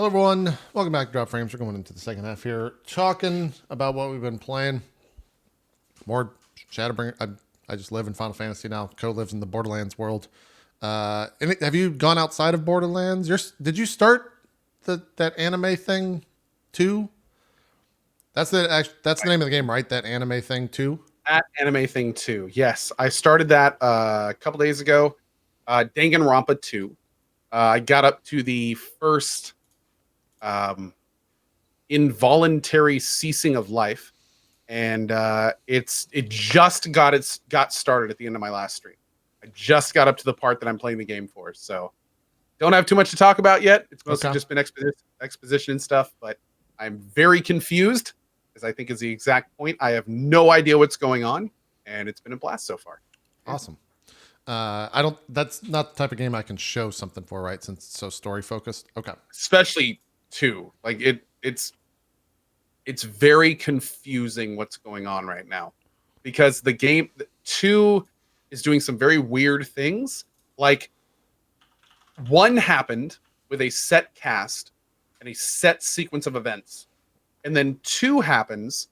Hello, everyone. Welcome back to Drop Frames. We're going into the second half here, talking about what we've been playing. More Shadowbringer. I just live in Final Fantasy now. Co lives in the Borderlands world. Have you gone outside of Borderlands? Did you start that anime thing too? That's the name of the game, right? That anime thing too. That anime thing too. Yes, I started that a couple days ago. Danganronpa 2. I got up to the first involuntary ceasing of life, and it just got started at the end of my last stream. I just got up to the part that I'm playing the game for, so don't have too much to talk about yet. It's mostly just been exposition stuff, but I'm very confused, as I think is the exact point. I have no idea what's going on, and it's been a blast so far. Awesome. That's not the type of game I can show something for, right? Since it's so story focused. Okay. Especially 2. Like it's very confusing what's going on right now, because the game 2 is doing some very weird things. Like 1 happened with a set cast and a set sequence of events, and then 2 happens,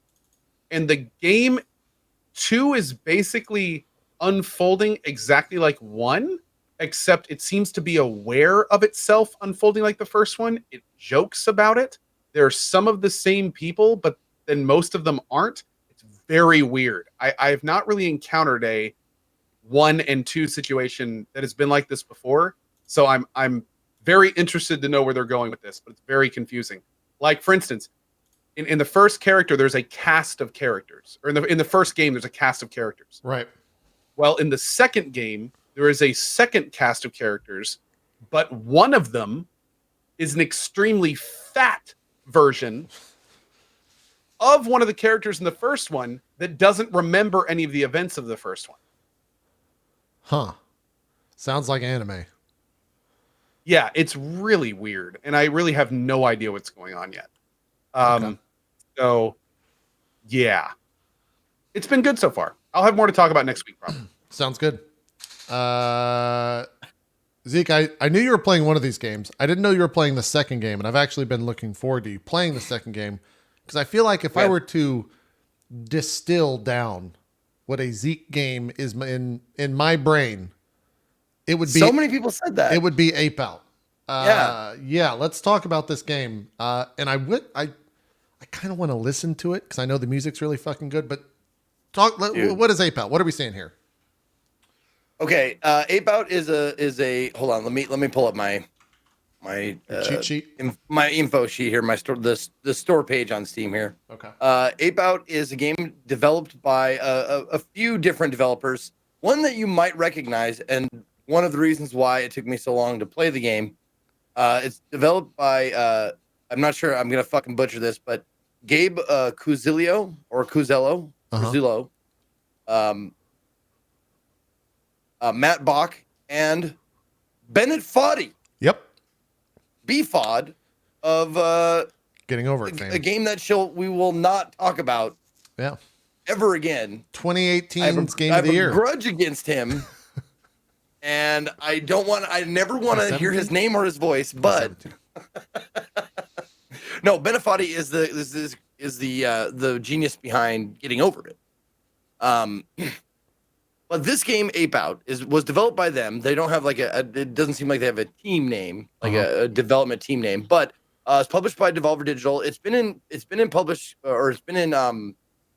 and the game 2 is basically unfolding exactly like 1, except it seems to be aware of itself unfolding like the first one. It jokes about it. There are some of the same people, but then most of them aren't. It's very weird. I have not really encountered a 1 and 2 situation that has been like this before. So I'm very interested to know where they're going with this, but it's very confusing. Like, for instance, in the first character, there's a cast of characters. Or in the first game, there's a cast of characters. Right. Well, in the second game, there is a second cast of characters, but one of them is an extremely fat version of one of the characters in the first one that doesn't remember any of the events of the first one. Huh. Sounds like anime. Yeah, it's really weird, and I really have no idea what's going on yet. Okay. So, yeah. It's been good so far. I'll have more to talk about next week, probably. Sounds good. Zeke, I knew you were playing one of these games. I didn't know you were playing the second game, and I've actually been looking forward to you playing the second game, because I feel like if I were to distill down what a Zeke game is in my brain, it would be... So many people said that. It would be Ape Out. Yeah, let's talk about this game. And I kind of want to listen to it because I know the music's really fucking good, but what is Ape Out? What are we saying here? Okay, Ape Out is a hold on, let me pull up my cheat sheet, my info sheet here, my store the store page on Steam here. Okay. Ape Out is a game developed by a few different developers. One that you might recognize, and one of the reasons why it took me so long to play the game. It's developed by I'm not sure, I'm gonna fucking butcher this, but Gabe Cuzzillo or Cuzzello. Cuzzillo, Matt Bach, and Bennett Foddy. Yep. BFOD of Getting Over It fame. A game that we will not talk about ever again. 2018's Game of the Year. I have a grudge against him. And I never want to hear his name or his voice, but no, Bennett Foddy is the genius behind Getting Over It. But this game, Ape Out, was developed by them. They don't have it doesn't seem like they have a team name, like a development team name, but it's published by Devolver Digital. It's been in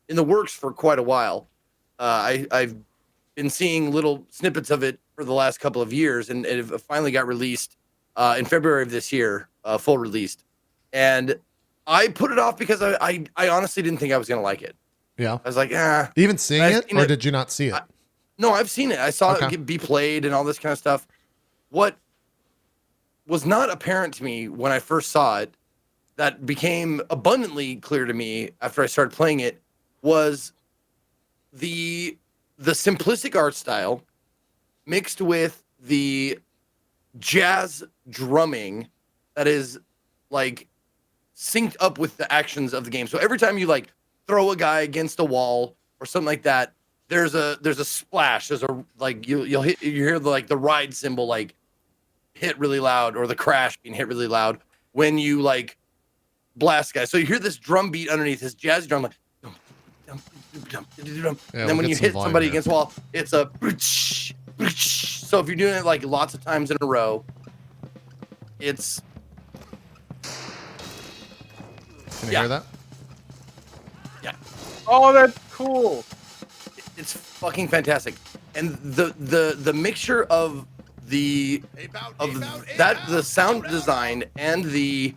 the works for quite a while. I've been seeing little snippets of it for the last couple of years, and it finally got released in February of this year, full released. And I put it off because I honestly didn't think I was going to like it. Yeah. I was like, Even seeing it, or did you not see it? No, I've seen it. I saw it be played and all this kind of stuff. What was not apparent to me when I first saw it, that became abundantly clear to me after I started playing it, was the simplistic art style mixed with the jazz drumming that is like synced up with the actions of the game. So every time you like throw a guy against a wall or something like that, there's a splash. There's a like you hear the ride cymbal like hit really loud, or the crash being hit really loud, when you like blast guys. So you hear this drum beat underneath his jazz drum, like, and then when you hit somebody against the wall, it's a. So if you're doing it like lots of times in a row, it's. Can you hear that? Yeah. Oh, that's cool. It's fucking fantastic, and the mixture of the sound design and the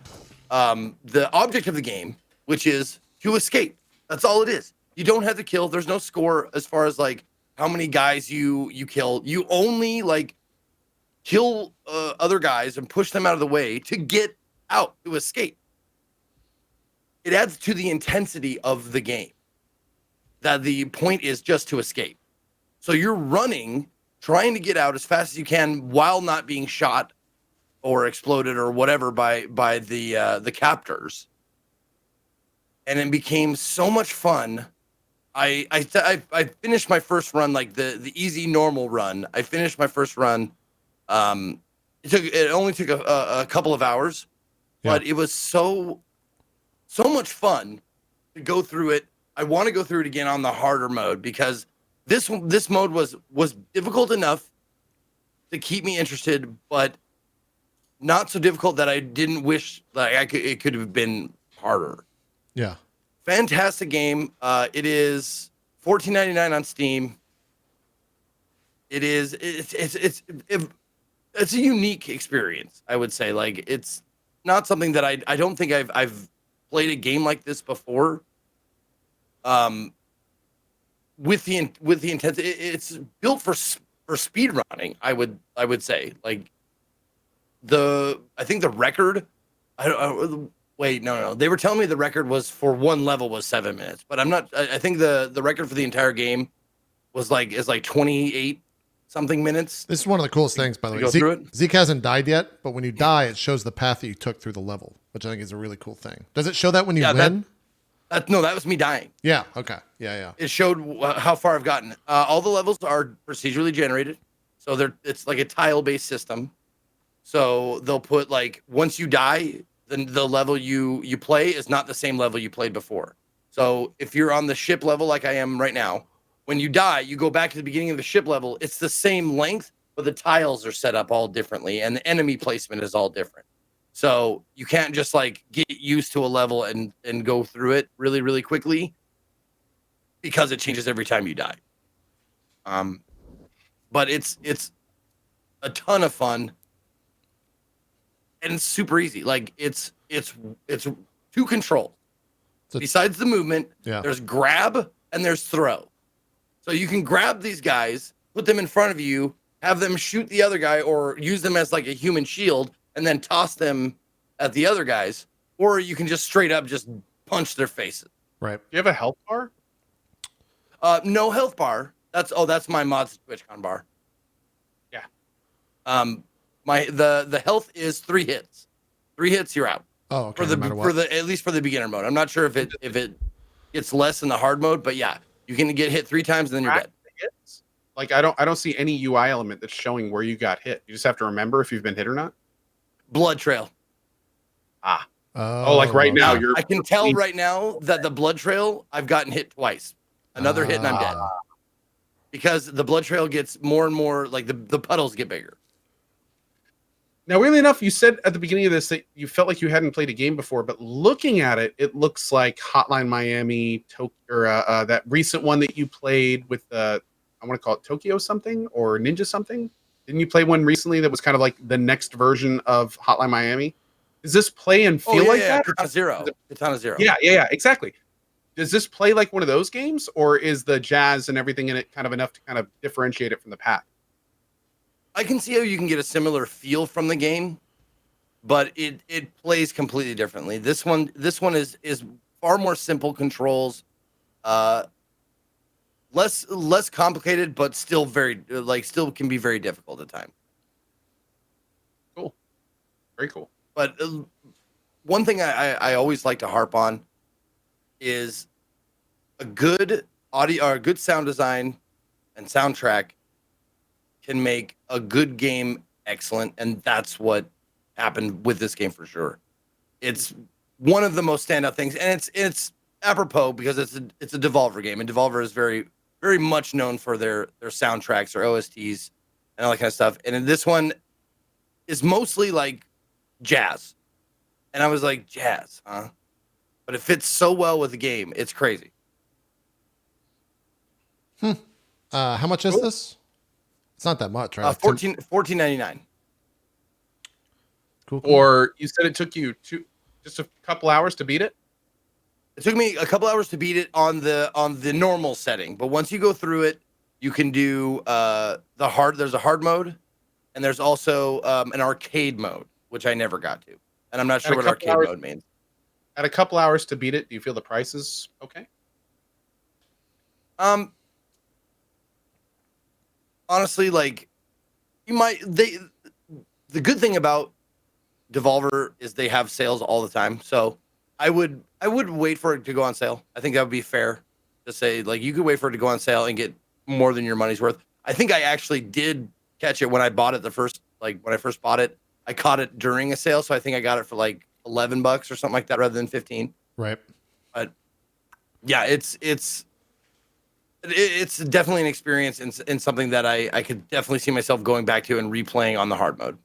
object of the game, which is to escape. That's all it is. You don't have to kill. There's no score as far as like how many guys you kill. You only like kill other guys and push them out of the way to get out, to escape. It adds to the intensity of the game. That the point is just to escape. So you're running, trying to get out as fast as you can while not being shot or exploded or whatever by the captors. And it became so much fun. I finished my first run, like the easy normal run. I finished my first run. It only took a couple of hours, but it was so much fun to go through it. I want to go through it again on the harder mode because this mode was difficult enough to keep me interested, but not so difficult that I didn't wish like it could have been harder. Yeah. Fantastic game. It is $14.99 on Steam. It's a unique experience, I would say. Like it's not something that I don't think I've played a game like this before. With the intensity, it's built for speed running. I would say like I think the record. Wait, no. They were telling me the record was for one level was 7 minutes, but I'm not. I think the record for the entire game is like 28 something minutes. This is one of the coolest things, by the way. Zeke hasn't died yet, but when you die, it shows the path that you took through the level, which I think is a really cool thing. Does it show that when you win? No, that was me dying. Yeah. Okay. Yeah. It showed how far I've gotten. All the levels are procedurally generated, so it's like a tile-based system. So they'll put like once you die, then the level you play is not the same level you played before. So if you're on the ship level like I am right now, when you die, you go back to the beginning of the ship level. It's the same length, but the tiles are set up all differently, and the enemy placement is all different. So you can't just like get used to a level and go through it really, really quickly because it changes every time you die. But it's a ton of fun and it's super easy. Like it's two controls. Besides the movement, there's grab and there's throw. So you can grab these guys, put them in front of you, have them shoot the other guy or use them as like a human shield and then toss them at the other guys, or you can just straight up just punch their faces. Right. Do you have a health bar? No health bar. That's my mods TwitchCon bar. Yeah. The health is 3 hits. 3 hits, you're out. Oh, okay. At least for the beginner mode. I'm not sure if it gets less in the hard mode, but yeah, you can get hit 3 times and then you're dead. Hits? Like I don't see any UI element that's showing where you got hit. You just have to remember if you've been hit or not. Blood trail. Like right now I can tell right now that the blood trail I've gotten hit twice. Another hit and I'm dead. Because the blood trail gets more and more like the puddles get bigger. Now, weirdly enough, you said at the beginning of this that you felt like you hadn't played a game before, but looking at it, it looks like Hotline Miami, that recent one that you played with I want to call it Tokyo something or Ninja something. Didn't you play one recently that was kind of like the next version of Hotline Miami? Does this play and feel like that? Katana Zero. Yeah, exactly. Does this play like one of those games, or is the jazz and everything in it kind of enough to kind of differentiate it from the pack? I can see how you can get a similar feel from the game, but it plays completely differently. This one is far more simple controls, less complicated, but still still can be very difficult at times. Cool, very cool. But one thing I always like to harp on is a good audio or a good sound design and soundtrack can make a good game excellent, and that's what happened with this game for sure. it's one of the most standout things, and it's apropos because it's a Devolver game, and Devolver is very very much known for their soundtracks or OSTs and all that kind of stuff. And in this one is mostly like jazz, and I was like, jazz, huh? But it fits so well with the game, it's crazy. How much is this? It's not that much, right? Like $14.99. Cool. Or you said it took you just a couple hours to beat it? It took me a couple hours to beat it on the normal setting, but once you go through it, you can do there's a hard mode, and there's also an arcade mode, which I never got to. And I'm not sure what arcade mode means. At a couple hours to beat it, do you feel the price is okay? Honestly, like the good thing about Devolver is they have sales all the time. So I would wait for it to go on sale. I think that would be fair to say, like, you could wait for it to go on sale and get more than your money's worth. I think I actually did catch it when I bought it when I first bought it. I caught it during a sale, so I think I got it for like $11 or something like that rather than 15. Right. But yeah, it's definitely an experience and something that I could definitely see myself going back to and replaying on the hard mode.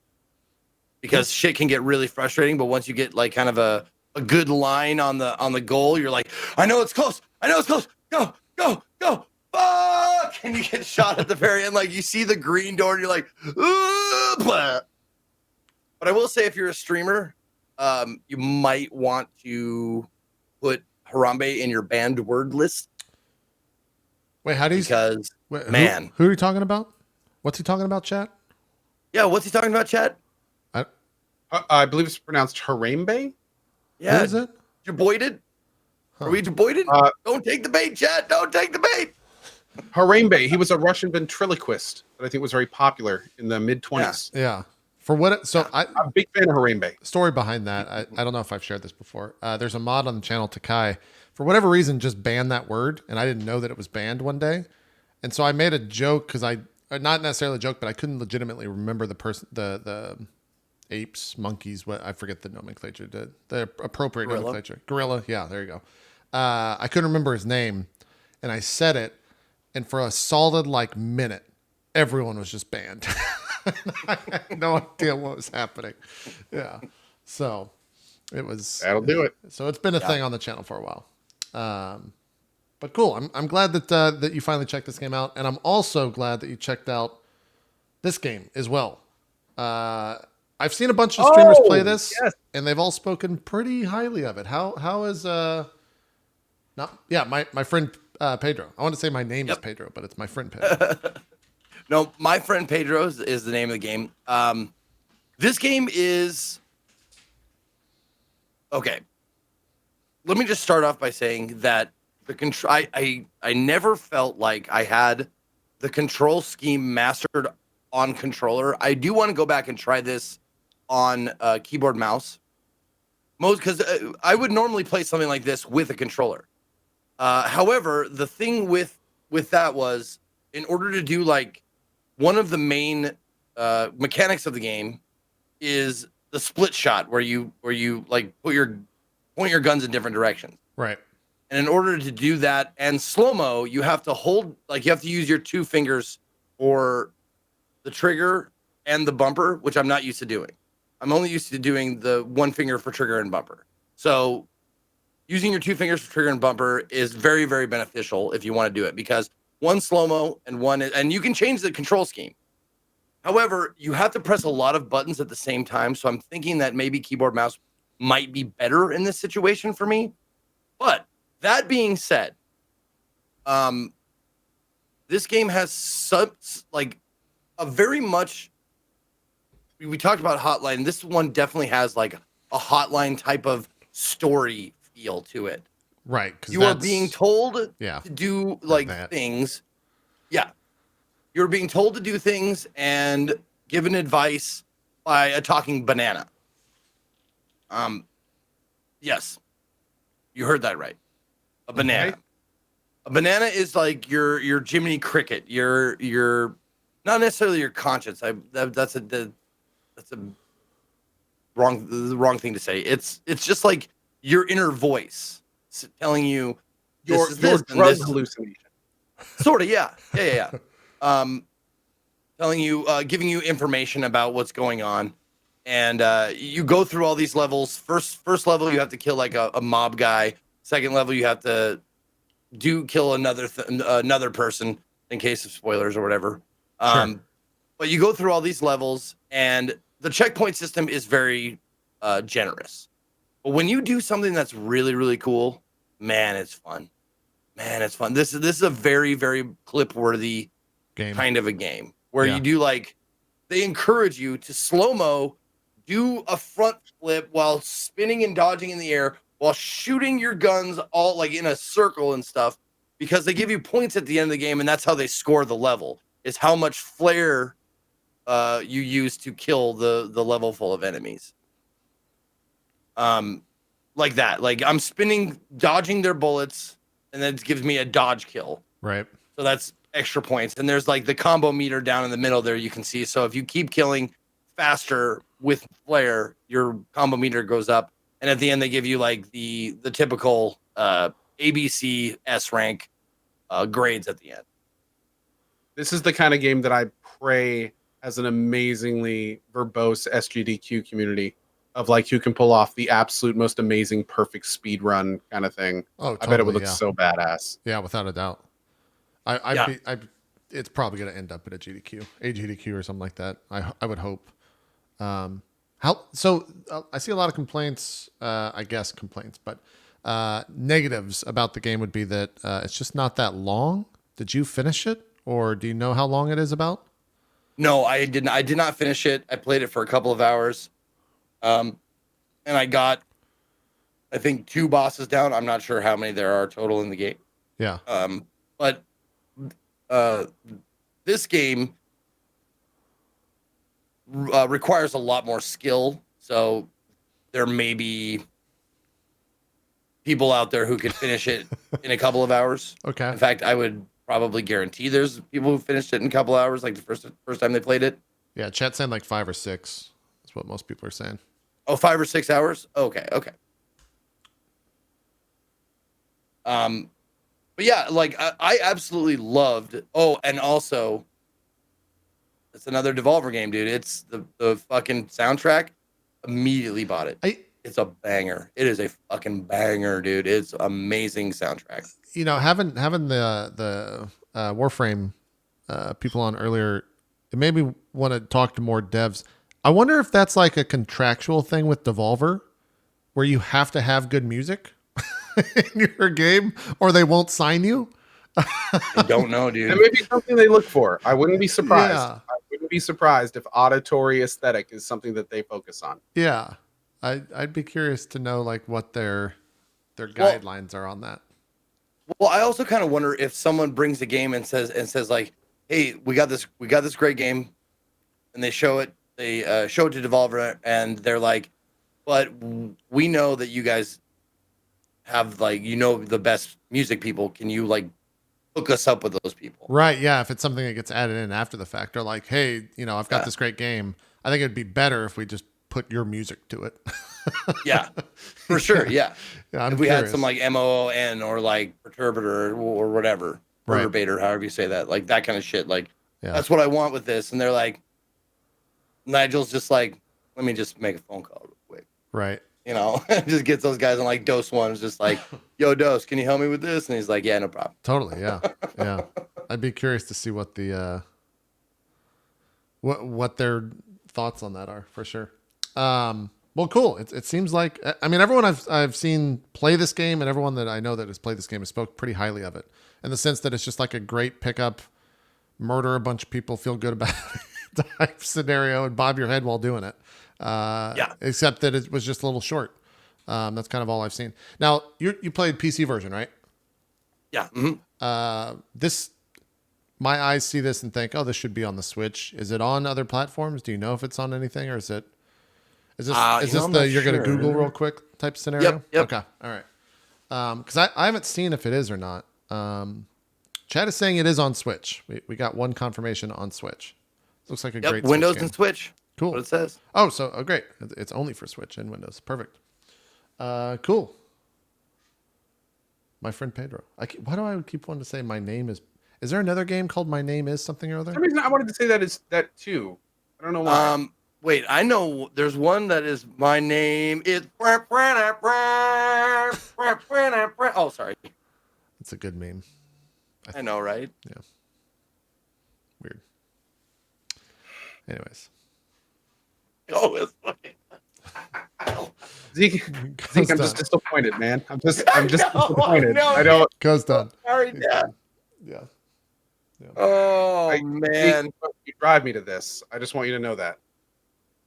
Because shit can get really frustrating, but once you get like kind of a good line on the goal, you're like, I know it's close. Go, fuck! And you get shot at the very end. Like, you see the green door and you're like, ooh, blah. But I will say, if you're a streamer, you might want to put Harambe in your banned word list. Wait, how do you? Because, man. Who are you talking about? What's he talking about, chat? Yeah, what's he talking about, chat? I believe it's pronounced Harambe. Yeah. Who is it? Jaboided? Huh. Are we Jaboided? Don't take the bait, chat. Don't take the bait. Harambe. He was a Russian ventriloquist that I think was very popular in the mid-20s. Yeah. For what? I'm a big fan of Harambe. Story behind that. I don't know if I've shared this before. There's a mod on the channel, Takai, for whatever reason, just banned that word, and I didn't know that it was banned one day. And so I made a joke because not necessarily a joke, but I couldn't legitimately remember the apes, monkeys, I forget the nomenclature, the appropriate nomenclature. Gorilla. Yeah, there you go. I couldn't remember his name, and I said it, and for a solid minute, everyone was just banned. I had no idea what was happening. Yeah. So it was. That'll do it. So it's been a thing on the channel for a while. But cool. I'm glad that you finally checked this game out, and I'm also glad that you checked out this game as well. I've seen a bunch of streamers play this, and they've all spoken pretty highly of it. How is my friend Pedro. I want to say my name is Pedro, but it's my friend Pedro. No, my friend Pedro is the name of the game. This game is okay. Let me just start off by saying that the control. I never felt like I had the control scheme mastered on controller. I do want to go back and try this on keyboard mouse. Because I would normally play something like this with a controller. However, the thing with that was, in order to do one of the main mechanics of the game is the split shot, where you point your guns in different directions. Right. And in order to do that and slow-mo, you have to you have to use your two fingers for the trigger and the bumper, which I'm not used to doing. I'm only used to doing the one finger for trigger and bumper. So using your two fingers for trigger and bumper is very, very beneficial if you want to do it, because one slow-mo and you can change the control scheme. However, you have to press a lot of buttons at the same time. So I'm thinking that maybe keyboard mouse might be better in this situation for me. But that being said, this game has a very much, we talked about Hotline. This one definitely has a Hotline type of story feel to it. Right. You are being told to do things. Yeah. You're being told to do things and given advice by a talking banana. Yes. You heard that right. A banana. Okay. A banana is like your Jiminy Cricket. Your not necessarily your conscience. That's a the wrong thing to say. It's just like your inner voice telling you Your drug hallucination. Sort of, yeah. Telling you, giving you information about what's going on, and you go through all these levels. First level, you have to kill like a mob guy. Second level, you have to kill another person in case of spoilers or whatever. Sure. But you go through all these levels, and the checkpoint system is very generous. But when you do something that's really, really cool, man, it's fun. This is a very, very clip-worthy kind of a game where you do like, they encourage you to slow-mo, do a front flip while spinning and dodging in the air while shooting your guns all like in a circle and stuff, because they give you points at the end of the game, and that's how they score the level, is how much flair you use to kill the level full of enemies. Like that. Like I'm spinning, dodging their bullets, and then it gives me a dodge kill. Right. So that's extra points. And there's like the combo meter down in the middle there you can see. So if you keep killing faster with flair, your combo meter goes up. And at the end, they give you like the typical ABC S rank grades at the end. This is the kind of game that I pray has an amazingly verbose SGDQ community of like who can pull off the absolute most amazing, perfect speed run kind of thing. Oh, totally, I bet it would look so badass. Yeah, without a doubt. It's probably going to end up at a GDQ or something like that. I would hope. I see a lot of complaints, but negatives about the game would be that it's just not that long. Did you finish it, or do you know how long it is about? No, I didn't. I did not finish it. I played it for a couple of hours. And I got, I think, 2 bosses down. I'm not sure how many there are total in the game. Yeah. But this game requires a lot more skill. So there may be people out there who could finish it in a couple of hours. Okay. In fact, I would probably guarantee there's people who finished it in a couple of hours, like the first time they played it. Yeah, chat's saying like 5 or 6 is what most people are saying. Oh, 5 or 6 hours? Okay. But yeah, like I absolutely loved. Oh, and also, it's another Devolver game, dude. It's the fucking soundtrack. Immediately bought it. It's a banger. It is a fucking banger, dude. It's amazing soundtrack. You know, having the Warframe people on earlier, it made me want to talk to more devs. I wonder if that's like a contractual thing with Devolver, where you have to have good music in your game, or they won't sign you. I don't know, dude. It may be something they look for. I wouldn't be surprised. Yeah. I wouldn't be surprised if auditory aesthetic is something that they focus on. Yeah, I'd be curious to know like what their guidelines are on that. Well, I also kind of wonder if someone brings a game and says like, "Hey, we got this great game," and they show it. They show it to Devolver, and they're like, "But we know that you guys have like the best music people. Can you like hook us up with those people?" Right. Yeah. If it's something that gets added in after the fact, or like, hey, I've got this great game. I think it'd be better if we just put your music to it. Yeah, for sure. Yeah. Yeah. If we had some like MOON or like Perturbator or whatever, right. Perturbator, however you say that, like that kind of shit. Like that's what I want with this. And they're like, Nigel's just like, let me just make a phone call real quick. Right. Just gets those guys on like Dose One's just like, yo, Dose, can you help me with this? And he's like, yeah, no problem. Totally. Yeah. Yeah. I'd be curious to see what the, what their thoughts on that are for sure. Well, cool. It seems like, I mean, everyone I've seen play this game and everyone that I know that has played this game has spoke pretty highly of it, in the sense that it's just like a great pickup, murder a bunch of people, feel good about it type scenario, and bob your head while doing it. Yeah. Except that it was just a little short. That's kind of all I've seen. Now you played PC version, right? Yeah. Mm-hmm. My eyes see this and think, oh, this should be on the Switch. Is it on other platforms? Do you know if it's on anything, or is this you're going to Google real quick type scenario? Yep. Okay. All right. Because I haven't seen if it is or not. Chad is saying it is on Switch. We got one confirmation on Switch. Looks like a great Windows Switch and Switch. Cool. What it says. Oh, great. It's only for Switch and Windows. Perfect. Cool. My friend Pedro. Why do I keep wanting to say my name is? Is there another game called My Name Is something or other? For some reason, I wanted to say that too. I don't know why. Wait, I know there's one that is My Name Is. Oh, sorry. It's a good meme. I know, right? Yeah. Weird. Anyways. Oh, it's fucking. Zeke, I'm just disappointed, man. I'm just disappointed. No, I don't. Goes done. Sorry, Dad. Yeah. Oh, man. Zeke, you drive me to this. I just want you to know that.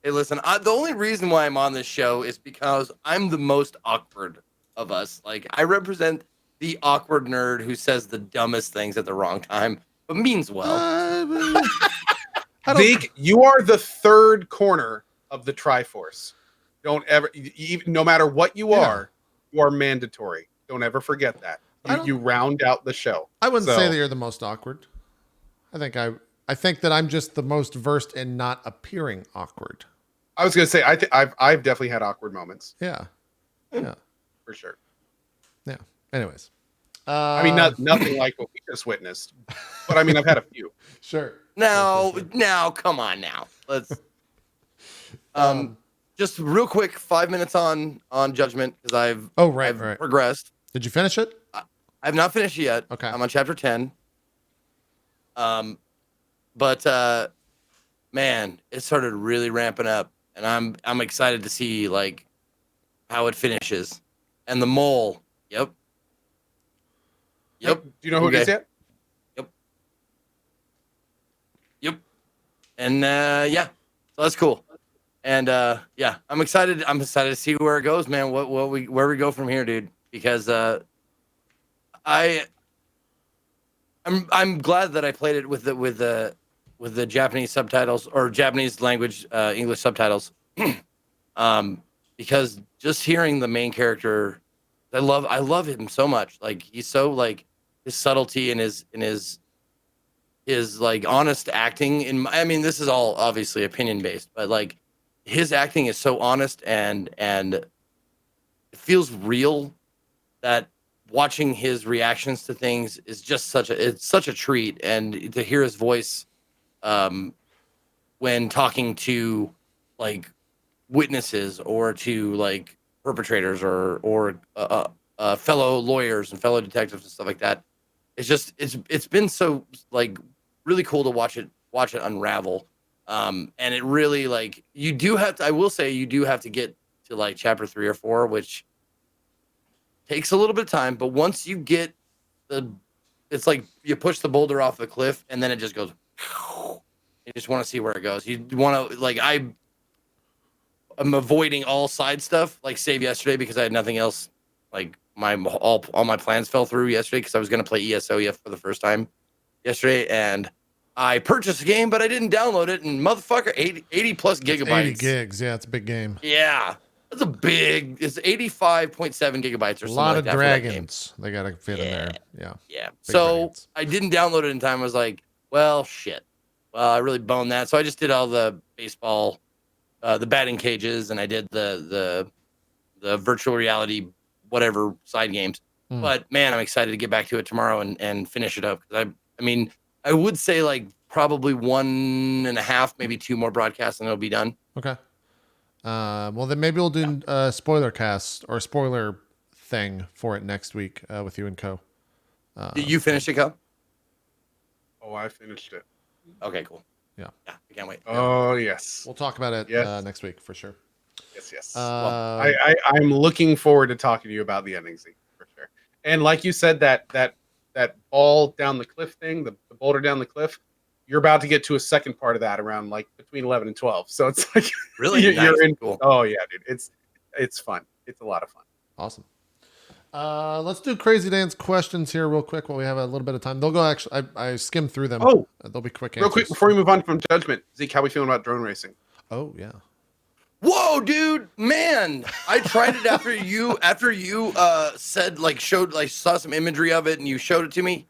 Hey, listen, the only reason why I'm on this show is because I'm the most awkward of us. Like, I represent the awkward nerd who says the dumbest things at the wrong time, but means well. Zeke, you are the third corner of the Triforce. Don't ever, no matter what you are mandatory. Don't ever forget that. You round out the show. I wouldn't say that you're the most awkward. I think that I'm just the most versed in not appearing awkward. I was gonna say I've definitely had awkward moments. Yeah. For sure. Yeah. Anyways, I mean, nothing like what we just witnessed, but I mean, I've had a few. Sure. Now, come on, now let's. Just real quick, 5 minutes on Judgment because I've progressed. Did you finish it? I've not finished it yet. Okay. I'm on chapter 10. But man, it started really ramping up, and I'm excited to see like how it finishes. And the mole. Yep. Do you know who it is yet? Yep. And yeah, so that's cool. And yeah, I'm excited. I'm excited to see where it goes, man. Where we go from here, dude? Because I'm glad that I played it with the Japanese subtitles or Japanese language English subtitles. Because just hearing the main character, I love him so much. Like he's so like his subtlety and his like honest acting. I mean, this is all obviously opinion based, but like his acting is so honest and it feels real that watching his reactions to things is just such a treat. And to hear his voice when talking to like witnesses or to like perpetrators or fellow lawyers and fellow detectives and stuff like that, it's been so like really cool to watch it unravel. And it really like I will say you do have to get to like chapter 3 or 4, which takes a little bit of time, but once you get it's like you push the boulder off the cliff and then it just goes. You just want to see where it goes. You want to like I'm avoiding all side stuff like save yesterday because I had nothing else. Like all my plans fell through yesterday because I was going to play ESO for the first time yesterday, and I purchased a game, but I didn't download it. And motherfucker, 80 plus gigabytes. 80 gigs, yeah, it's a big game. Yeah, it's 85.7 gigabytes or something. A lot of dragons they gotta fit in there. Yeah. So dragons. I didn't download it in time. I was like, well, shit. Well, I really boned that. So I just did all the baseball, the batting cages, and I did the virtual reality, whatever side games. But man, I'm excited to get back to it tomorrow and finish it up. I mean, I would say like probably 1.5, maybe 2 more broadcasts and it'll be done. Okay. Well, then maybe we'll do a spoiler cast or spoiler thing for it next week with you and Co. Did you finish it, Co? Oh, I finished it. Okay, cool. Yeah, I can't wait. Oh, yes. We'll talk about it next week for sure. Yes. I'm looking forward to talking to you about the ending scene for sure. And like you said, that ball down the cliff thing, the boulder down the cliff, you're about to get to a second part of that around like between 11 and 12. So it's like really you're in. Cool. Oh yeah, dude. It's fun. It's a lot of fun. Awesome. Let's do Crazy Dan's questions here real quick while we have a little bit of time. They'll go actually. I skimmed through them. Oh, they'll be quick. Real quick before we move on from Judgment, Zeke, how we feeling about drone racing? Oh yeah. Whoa, dude, man! I tried it after you said like saw some imagery of it and you showed it to me.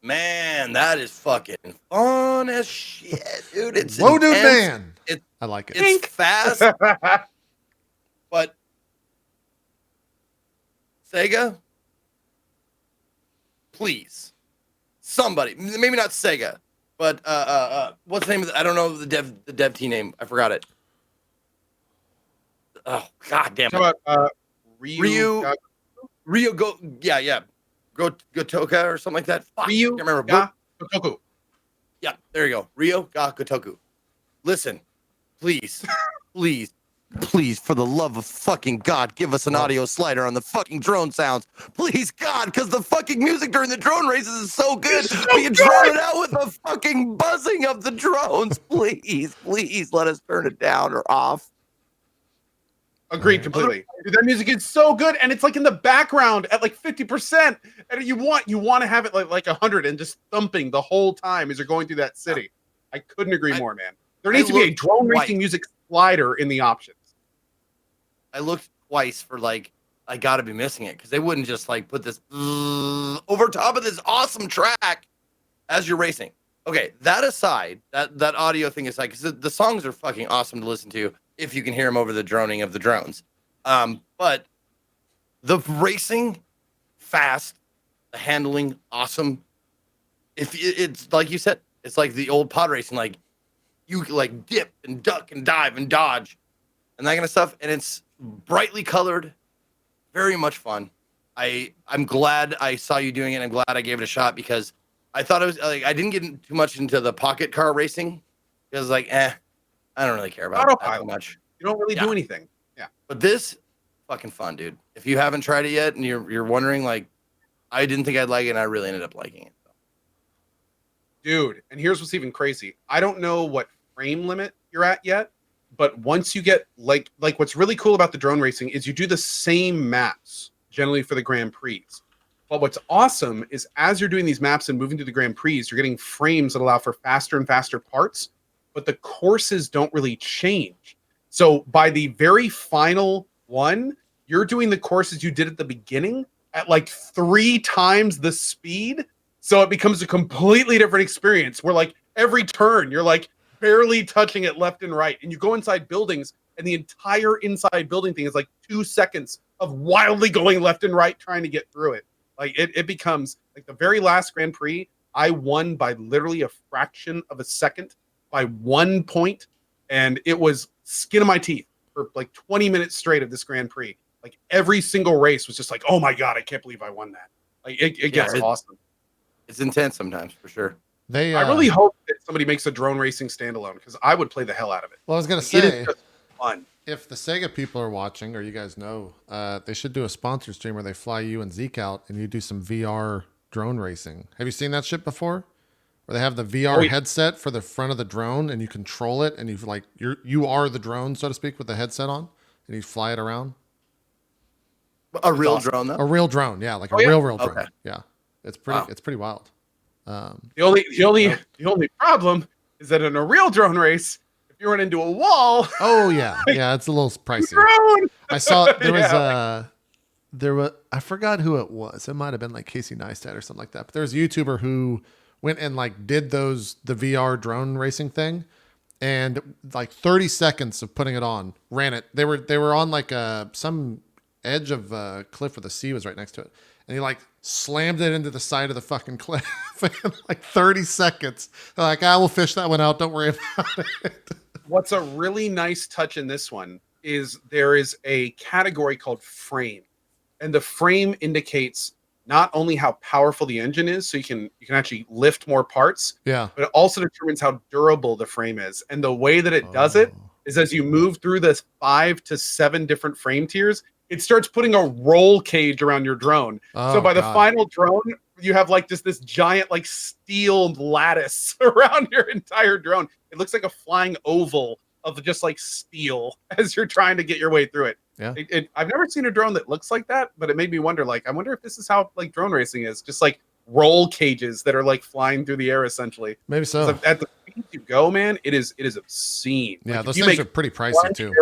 Man, that is fucking fun as shit, dude. It's whoa, dude, man. I like it. It's fast, but Sega, please, somebody, maybe not Sega, but what's the name of I don't know the dev team name. I forgot it. Oh god damn it. How about Ryu go Gotoka or something like that. Fuck, Ryu I can't remember. ga Gotoku. Yeah, there you go. Ryo ga Gotoku. Listen, please, please, for the love of fucking God, give us an audio slider on the fucking drone sounds. Please, God, because the fucking music during the drone races is so good. We can drown it out with the fucking buzzing of the drones. Please, please let us turn it down or off. Agreed completely. Dude, that music is so good, and it's like in the background at like 50%, and you want to have it like 100 and just thumping the whole time as you're going through that city. I couldn't agree more, man. There needs to be a drone racing music slider in the options. I looked twice for like I gotta be missing it because they wouldn't just like put this over top of this awesome track as you're racing. Okay, that aside, that audio thing aside, because the songs are fucking awesome to listen to if you can hear them over the droning of the drones. But the racing, fast, the handling, awesome. If it's like you said, it's like the old pod racing, like you like dip and duck and dive and dodge and that kind of stuff. And it's brightly colored, very much fun. I'm glad I saw you doing it. I'm glad I gave it a shot because I thought it was like I didn't get too much into the pocket car racing because like I don't really care about that too much. You don't really do anything. Yeah. But this fucking fun, dude. If you haven't tried it yet and you're wondering, like, I didn't think I'd like it, and I really ended up liking it. Dude, and here's what's even crazy. I don't know what frame limit you're at yet, but once you get like what's really cool about the drone racing is you do the same maps generally for the Grand Prix. But what's awesome is as you're doing these maps and moving through the Grand Prix, you're getting frames that allow for faster and faster parts, but the courses don't really change. So by the very final one, you're doing the courses you did at the beginning at like 3 times the speed. So it becomes a completely different experience where like every turn, you're like barely touching it left and right. And you go inside buildings and the entire inside building thing is like 2 seconds of wildly going left and right, trying to get through it. Like it becomes like the very last Grand Prix, I won by literally a fraction of a second by 1 point. And it was skin of my teeth for like 20 minutes straight of this Grand Prix. Like every single race was just like, oh my God, I can't believe I won that. Like it gets awesome. It's intense sometimes for sure. I really hope that somebody makes a drone racing standalone because I would play the hell out of it. Well, I was going to say, it is just fun. If the Sega people are watching, or you guys know, they should do a sponsor stream where they fly you and Zeke out and you do some VR drone racing. Have you seen that shit before? Where they have the VR headset for the front of the drone and you control it and you are the drone, so to speak, with the headset on and you fly it around. A real drone, though? A real drone, yeah, like a real drone. Okay. Yeah, it's pretty wild. The only problem is that in a real drone race, if you run into a wall, it's a little pricey. I saw there was I forgot who it was. It might have been like Casey Neistat or something like that. But there's a YouTuber who went and like did the VR drone racing thing, and like 30 seconds of putting it on, ran it. They were on like some edge of a cliff where the sea was right next to it, and he like slammed it into the side of the fucking cliff in like 30 seconds. They're like, we'll fish that one out. Don't worry about it. What's a really nice touch in this one is there is a category called frame, and the frame indicates not only how powerful the engine is, so you can actually lift more parts, but it also determines how durable the frame is. And the way that it does it is as you move through this 5 to 7 different frame tiers, it starts putting a roll cage around your drone. So by the final drone, you have like this giant like steel lattice around your entire drone. It looks like a flying oval of just like steel as you're trying to get your way through it. Yeah. I've never seen a drone that looks like that, but it made me wonder, like, I wonder if this is how like drone racing is, just like roll cages that are like flying through the air essentially. Maybe so. At the speed you go, man, it is obscene. Yeah, like, those things are pretty pricey too.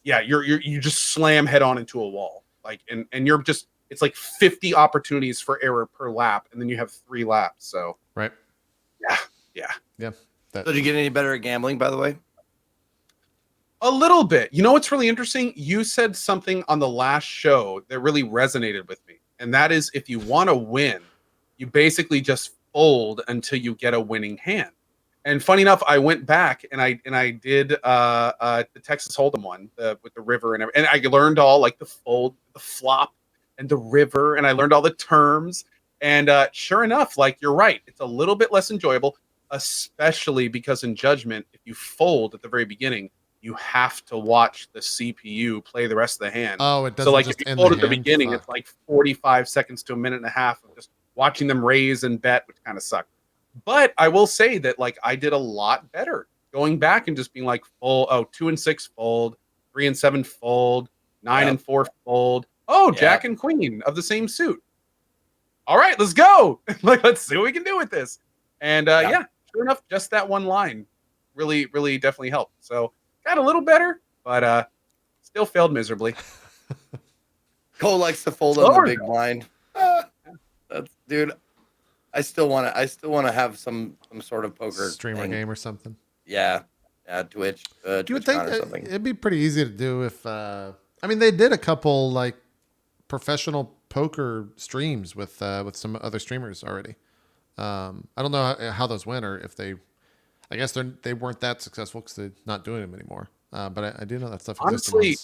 Yeah, you just slam head on into a wall. Like and you're just, it's like 50 opportunities for error per lap, and then you have 3 laps. So right. Yeah. So did you get any better at gambling, by the way? A little bit. You know what's really interesting? You said something on the last show that really resonated with me. And that is if you want to win, you basically just fold until you get a winning hand. And funny enough, I went back and I did the Texas Hold'em one with the river and everything. And I learned all like the fold, the flop, and the river, and I learned all the terms. And sure enough, like you're right, it's a little bit less enjoyable, especially because in Judgment, if you fold at the very beginning, you have to watch the CPU play the rest of the hand. Oh, it doesn't. So like just if you end fold the at the hand? beginning, Fuck. it's like 45 seconds to a minute and a half of just watching them raise and bet, which kind of sucked. But I will say that like I did a lot better going back and just being like 2 and 6 fold, 3 and 7 fold, 9 and 4 fold. Oh, Jack and Queen of the same suit. All right, let's go. Like, let's see what we can do with this. And yeah, sure enough, just that one line really, really definitely helped. So got a little better, but still failed miserably. Cole likes to fold on the big blind. Dude, I still want to have some sort of poker streamer game or something. Yeah, Twitch. You would think it'd be pretty easy to do if. I mean, they did a couple like professional poker streams with some other streamers already. I don't know how those went, or if they. I guess they weren't that successful because they're not doing them anymore. But I do know that stuff exists. Honestly,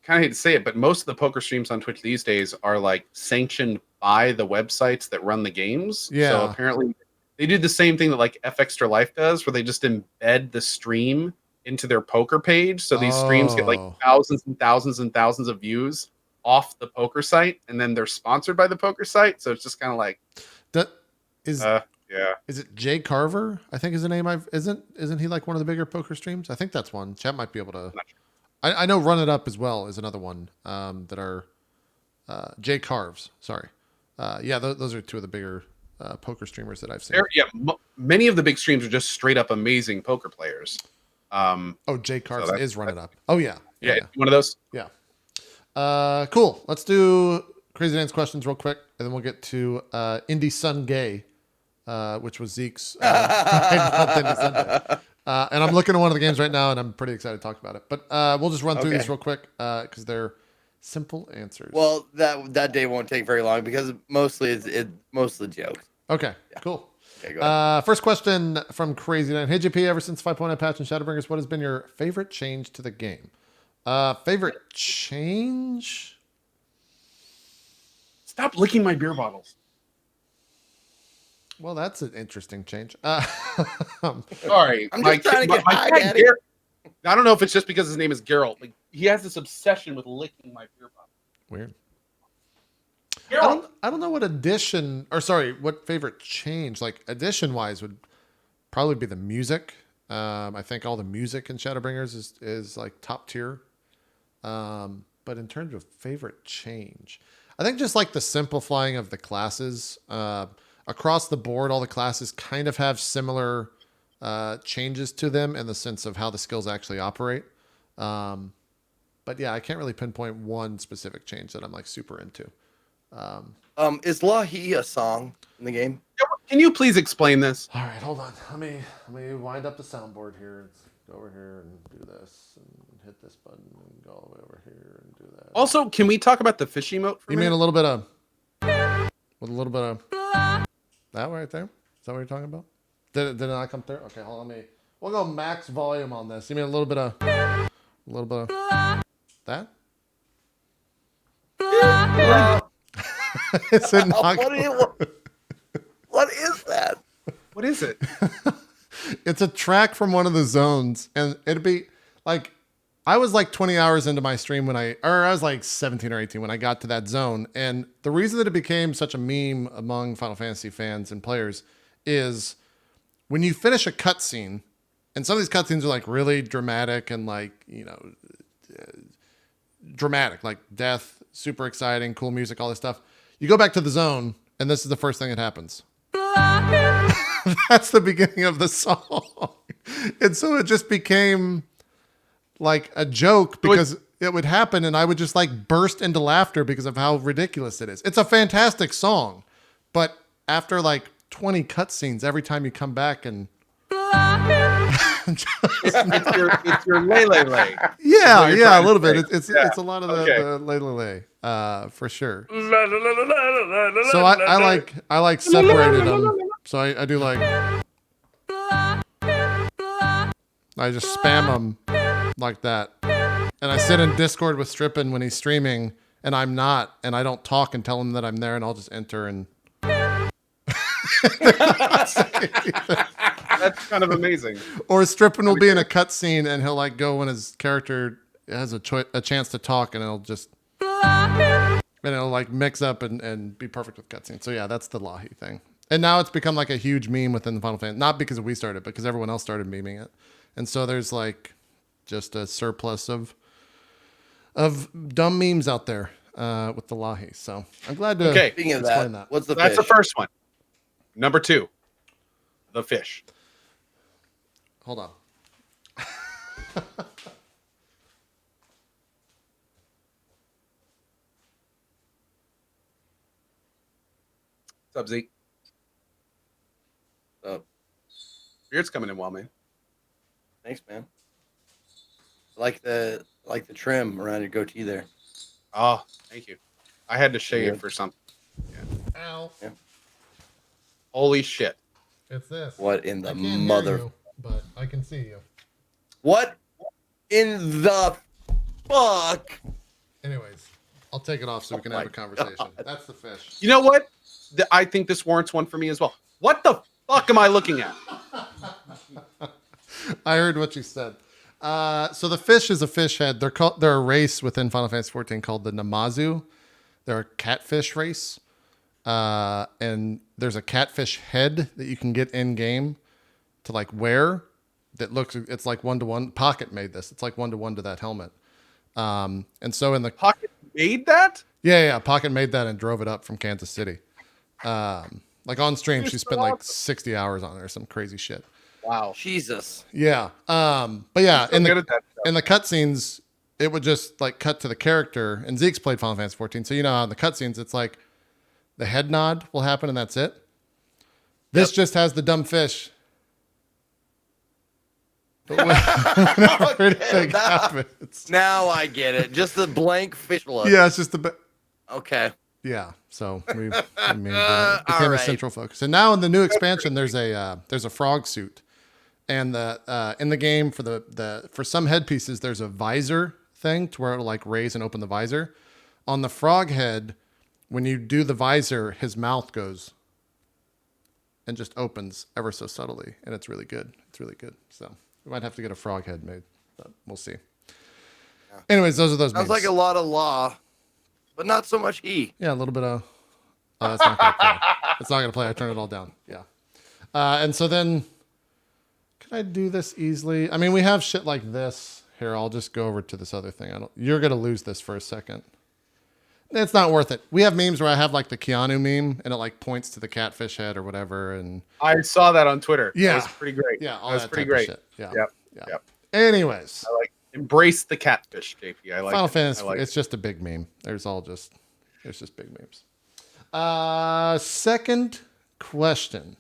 kind of hate to say it, but most of the poker streams on Twitch these days are like sanctioned by the websites that run the games. Yeah. So apparently they do the same thing that like F Extra Life does, where they just embed the stream into their poker page. So these streams get like thousands and thousands and thousands of views off the poker site, and then they're sponsored by the poker site. So it's just kind of like that is. Yeah. Is it Jay Carver? I think is the name. Isn't he like one of the bigger poker streams? I think that's one. Chat might be able to. I know Run It Up as well is another one that are Jay Carves. Sorry. Yeah, those are two of the bigger poker streamers that I've seen. Many of the big streams are just straight up amazing poker players. Jay Carves is Run It Up. Oh yeah. Yeah, one of those. Yeah. Cool. Let's do Crazy Dance questions real quick, and then we'll get to Indie Sun Gay. Which was Zeke's. And I'm looking at one of the games right now, and I'm pretty excited to talk about it. But we'll just run through these real quick because they're simple answers. Well, that day won't take very long because mostly it's mostly jokes. Okay, cool. Okay, go ahead. First question from Crazy Nine. Hey, JP, ever since 5.0 patch and Shadowbringers, what has been your favorite change to the game? Favorite change? Stop licking my beer bottles. Well, that's an interesting change. Sorry, I'm just trying to get high, Daddy. I don't know if it's just because his name is Geralt. Like he has this obsession with licking my beer bottle. Weird. Geralt. I don't know what what favorite change, like addition wise, would probably be the music. I think all the music in Shadowbringers is like top tier. But in terms of favorite change, I think just like the simplifying of the classes. Across the board, all the classes kind of have similar changes to them in the sense of how the skills actually operate. But yeah, I can't really pinpoint one specific change that I'm like super into. Is Lahi a song in the game? Can you please explain this? All right, hold on. Let me wind up the soundboard here. Let's go over here and do this and hit this button and go all the way over here and do that. Also, can we talk about the fish emote for a minute? You mean a little bit of that right there? Is that what you're talking about? Did it not come through? Okay, hold on. We'll go max volume on this. You mean a little bit of that? Is it not what is that? What is it? It's a track from one of the zones, and it'd be like I was like 20 hours into my stream when I was like 17 or 18 when I got to that zone. And the reason that it became such a meme among Final Fantasy fans and players is when you finish a cutscene, and some of these cutscenes are like really dramatic and like, dramatic, like death, super exciting, cool music, all this stuff. You go back to the zone, and this is the first thing that happens. That's the beginning of the song. And so it just became like a joke because it would happen and I would just like burst into laughter because of how ridiculous it is. It's a fantastic song, but after like 20 cutscenes, every time you come back and It's your lay. Yeah, a little bit. It's a lot of Okay. the lay for sure. So I like separated them. So I do like I just spam them like that, and I sit in Discord with Strippin when he's streaming, and I'm not, and I don't talk and tell him that I'm there, and I'll just enter and. That's kind of amazing. Or Strippin will be in a cutscene and he'll like go when his character has a chance to talk, and it'll like mix up and be perfect with cutscenes. So yeah, that's the Lahi thing. And now it's become like a huge meme within the Final Fantasy, not because we started, but because everyone else started memeing it. And so there's like just a surplus of dumb memes out there with the Lahi. So I'm glad to explain that. What's the That's fish? the first one. Number 2, the fish. Hold on. What's up, Zeke? Beard's coming in well, man. Thanks, man. I like the trim around your goatee there. Oh, thank you. I had to shave for something. Yeah. Ow. Yeah. Holy shit. It's this. What in the I can't mother? hear you, but I can see you. What in the fuck? Anyways, I'll take it off so we can have a conversation. God. That's the fish. You know what? I think this warrants one for me as well. What the fuck am I looking at? I heard what you said. So the fish is a fish head. They're a race within Final Fantasy 14 called the Namazu. They're a catfish race. And there's a catfish head that you can get in game to like wear that it's like 1-to-1. Pocket made this. It's like 1-to-1 to that helmet. And so in the Pocket made that? Yeah. Pocket made that and drove it up from Kansas City. Like on stream, she spent like 60 hours on it or some crazy shit. Wow. Jesus. Yeah. But yeah, So good at that stuff. in the cutscenes, it would just like cut to the character. And Zeke's played Final Fantasy 14, so you know how in the cutscenes it's like the head nod will happen and that's it. This just has the dumb fish. Whenever anything happens. Now I get it. Just the blank fish look. Yeah, it's just the. Okay. Yeah, so we made it became a right. central focus. And now in the new expansion, there's a frog suit, and in the game for some headpieces, there's a visor thing to where it'll like raise and open the visor. On the frog head, when you do the visor, his mouth goes and just opens ever so subtly, and it's really good. It's really good. So we might have to get a frog head made, but we'll see. Yeah. Anyways, those are those. Sounds like a lot of law, but not so much E. Yeah, a little bit of. Oh, that's not gonna play. It's not gonna play. I turned it all down. Yeah. And so then, can I do this easily? I mean, we have shit like this. Here, I'll just go over to this other thing. You're gonna lose this for a second. It's not worth it. We have memes where I have like the Keanu meme and it like points to the catfish head or whatever. And I saw that on Twitter. Yeah. That was pretty great. yeah, all That was that pretty type of great. shit. Yeah. Yep. Anyways, I like embrace the catfish, JP. I like Final it. Fantasy. I like It's just a big meme. There's just big memes. Second question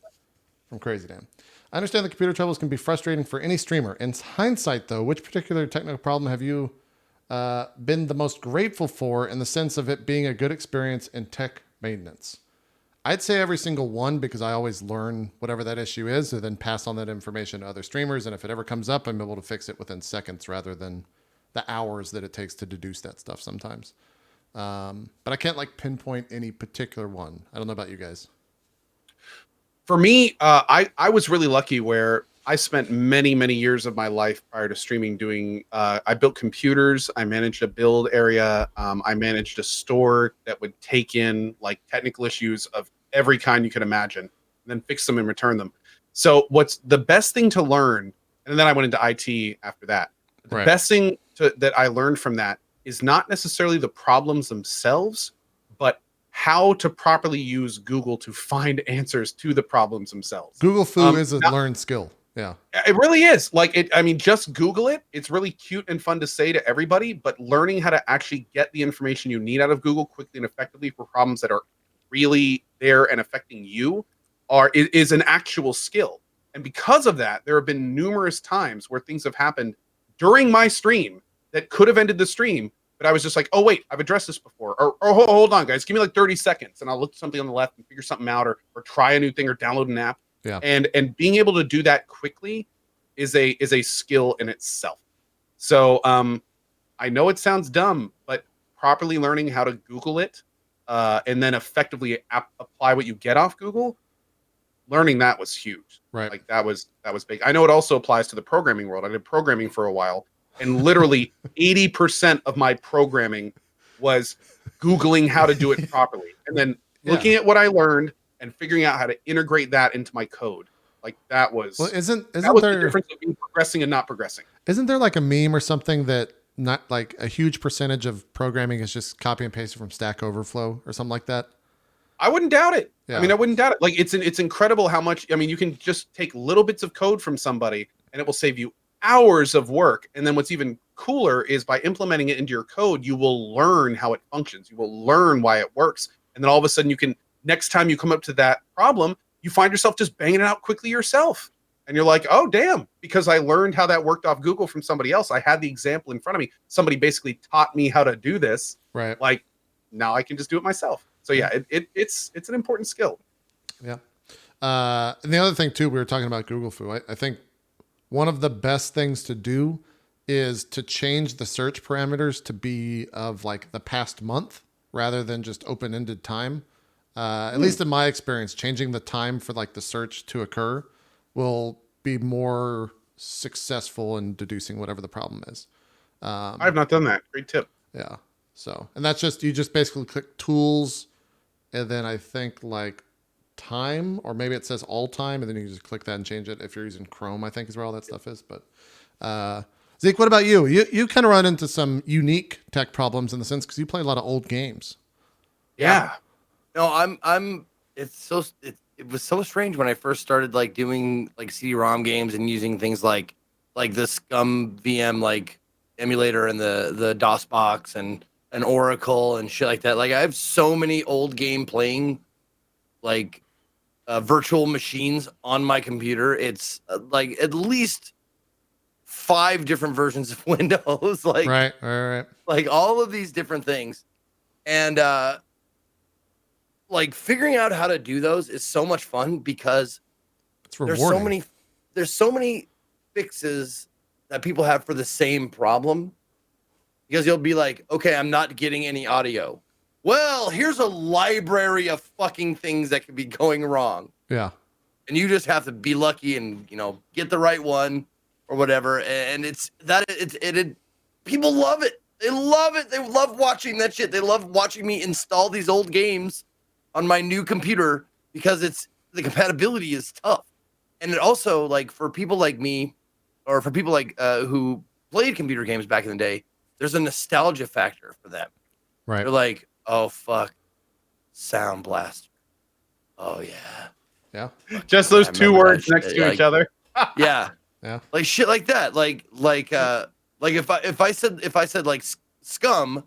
from Crazy Dan. I understand the computer troubles can be frustrating for any streamer. In hindsight, though, which particular technical problem have you been the most grateful for in the sense of it being a good experience in tech maintenance? I'd say every single one, because I always learn whatever that issue is and then pass on that information to other streamers. And if it ever comes up, I'm able to fix it within seconds rather than the hours that it takes to deduce that stuff sometimes. But I can't like pinpoint any particular one. I don't know about you guys. For me, I was really lucky where I spent many, many years of my life prior to streaming doing, I built computers, I managed a build area, I managed a store that would take in like technical issues of every kind you could imagine, and then fix them and return them. So what's the best thing to learn, and then I went into IT after that. The Right. best thing that I learned from that is not necessarily the problems themselves, but how to properly use Google to find answers to the problems themselves. Google Foo is a learned skill. Yeah. It really is. Like it, I mean, just Google it. It's really cute and fun to say to everybody, but learning how to actually get the information you need out of Google quickly and effectively for problems that are really there and affecting you is an actual skill. And because of that, there have been numerous times where things have happened during my stream that could have ended the stream, but I was just like, oh, wait, I've addressed this before. Or hold on, guys, give me like 30 seconds and I'll look something on the left and figure something out, or try a new thing, or download an app. Yeah. And being able to do that quickly is a skill in itself. So I know it sounds dumb, but properly learning how to Google it and then effectively apply what you get off Google, learning that was huge. Right. Like that was big. I know it also applies to the programming world. I did programming for a while, and literally 80% of my programming was Googling how to do it properly, and then looking at what I learned and figuring out how to integrate that into my code. Like that was isn't that was there the difference between progressing and not progressing. Isn't there like a meme or something that not like a huge percentage of programming is just copy and paste from Stack Overflow or something like that? I wouldn't doubt it. Yeah. I mean, I wouldn't doubt it. Like it's incredible how much. I mean, you can just take little bits of code from somebody, and it will save you hours of work. And then what's even cooler is by implementing it into your code, you will learn how it functions. You will learn why it works, and then all of a sudden, you can next time you come up to that problem, you find yourself just banging it out quickly yourself. And you're like, oh, damn, because I learned how that worked off Google from somebody else. I had the example in front of me. Somebody basically taught me how to do this. Right. Like now I can just do it myself. So yeah, it's an important skill. Yeah. And the other thing too, we were talking about Google Foo. I think one of the best things to do is to change the search parameters to be of like the past month rather than just open-ended time. At least in my experience, changing the time for like the search to occur will be more successful in deducing whatever the problem is. I've not done that. Great tip. Yeah. So, and that's just, you just basically click tools and then I think like time, or maybe it says all time, and then you can just click that and change it if you're using Chrome, I think is where all that stuff is. But Zeke, what about you? You kind of run into some unique tech problems in the sense because you play a lot of old games. Yeah. No, it was so strange when I first started like doing like CD-ROM games and using things like the Scum VM like emulator and the DOS box and an Oracle and shit like that. Like I have so many old game playing like virtual machines on my computer. It's like at least 5 different versions of Windows. Like right. Like all of these different things. And like figuring out how to do those is so much fun because it's rewarding. There's so many fixes that people have for the same problem. Because you'll be like, okay, I'm not getting any audio. Well, here's a library of fucking things that could be going wrong. Yeah. And you just have to be lucky and, get the right one or whatever. And people love it. They love it. They love watching that shit. They love watching me install these old games on my new computer because the compatibility is tough. And it also, like, for people like me or for people like who played computer games back in the day, there's a nostalgia factor for them. Right. They're like, oh, fuck, Sound Blaster. Oh, yeah. Yeah. Just those 2 words next to each other. Yeah. Yeah. Like shit like that. Like if I said like Scum,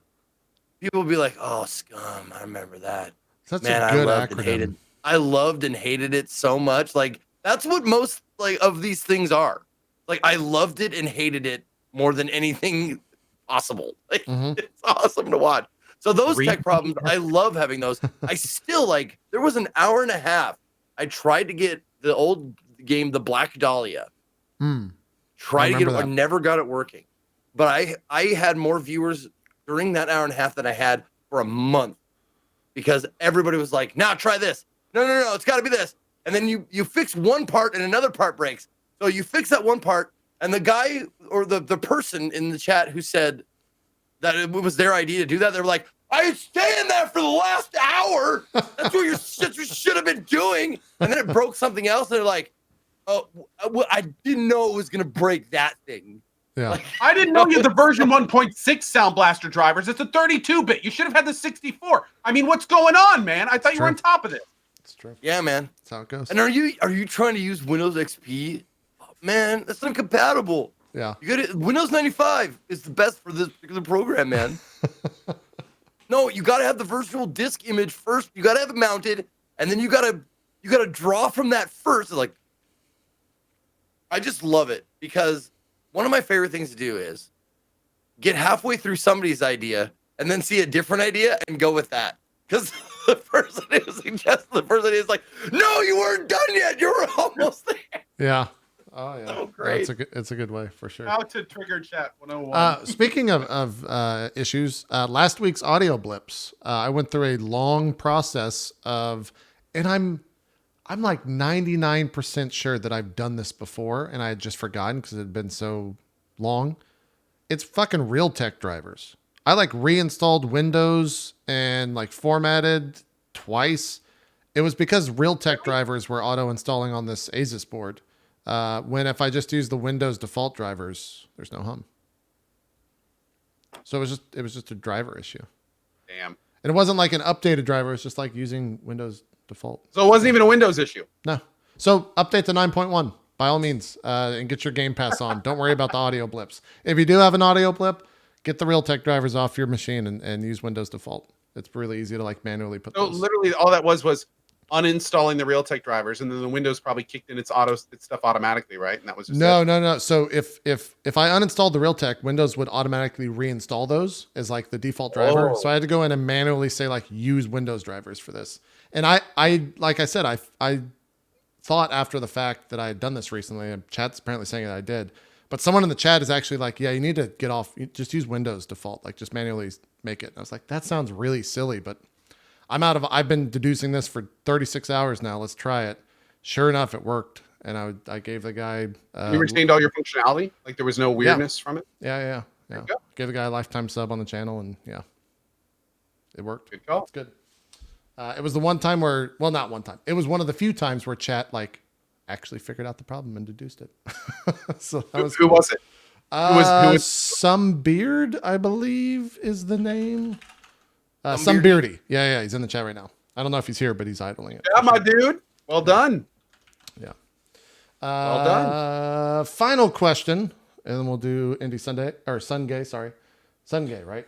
people would be like, oh, Scum, I remember that. That's Man, a good acronym. acronym. I loved and hated it so much. Like that's what most like of these things are. Like I loved it and hated it more than anything possible. Like, It's awesome to watch. So those tech problems, I love having those. I still like. There was an hour and a half. I tried to get the old game, the Black Dahlia. Tried to get it. I never got it working. But I had more viewers during that hour and a half than I had for a month because everybody was like, "Now try this." No, it's got to be this. And then you fix one part and another part breaks. So you fix that one part, and the guy or the person in the chat who said that it was their idea to do that, they were like, I was staying there for the last hour. That's what you should have been doing. And then it broke something else. And they're like, oh, well, I didn't know it was going to break that thing. Yeah. Like, I didn't know you had the version 1.6 Sound Blaster drivers. It's a 32-bit. You should have had the 64. I mean, what's going on, man? I thought you were on top of this. It's true. Yeah, man. That's how it goes. And are you trying to use Windows XP? Oh, man, that's incompatible. Yeah. Windows 95 is the best for this particular program, man. No, you got to have the virtual disk image first. You got to have it mounted, and then you got to draw from that first. It's like, I just love it because one of my favorite things to do is get halfway through somebody's idea and then see a different idea and go with that. Because the person who suggests the person is like, no, you weren't done yet. You were almost there. Yeah. Oh yeah. So great. It's a good way for sure. How to trigger chat 101. Speaking of issues, last week's audio blips, I went through a long process of, and I'm like 99% sure that I've done this before and I had just forgotten because it had been so long. It's fucking Realtek drivers. I like reinstalled Windows and like formatted twice. It was because Realtek drivers were auto installing on this Asus board. When if I just use the Windows default drivers, there's no hum. So it was just a driver issue. Damn. And it wasn't like an updated driver. It's just like using Windows default. So it wasn't even a Windows issue. No. So update to 9.1 by all means, and get your Game Pass on. Don't worry about the audio blips. If you do have an audio blip, get the Realtek drivers off your machine and use Windows default. It's really easy to like manually put So those. literally all that was uninstalling the Realtek drivers, and then the Windows probably kicked in its stuff automatically, right? And that was just No. So if I uninstalled the Realtek, Windows would automatically reinstall those as like the default driver. Oh. So I had to go in and manually say like use Windows drivers for this. And I like I said, I thought after the fact that I had done this recently, and chat's apparently saying that I did. But someone in the chat is actually like, yeah, you need to get off, just use Windows default, like just manually make it. And I was like, that sounds really silly, but I've been deducing this for 36 hours now. Let's try it. Sure enough, it worked. And I gave the guy, you retained all your functionality. Like there was no weirdness from it. Yeah. Gave the guy a lifetime sub on the channel, and yeah, it worked. Good call. It's good. It was the one time where, well, not one time. It was one of the few times where chat like actually figured out the problem and deduced it. So that was who was it? Who was Some Beard, I believe, is the name. Some Beardy. Yeah. He's in the chat right now. I don't know if he's here, but he's idling it. Yeah, my dude. Well done. Yeah. Well done. Final question, and then we'll do Indie Sunday or Sungay. Sorry, Sungay, right?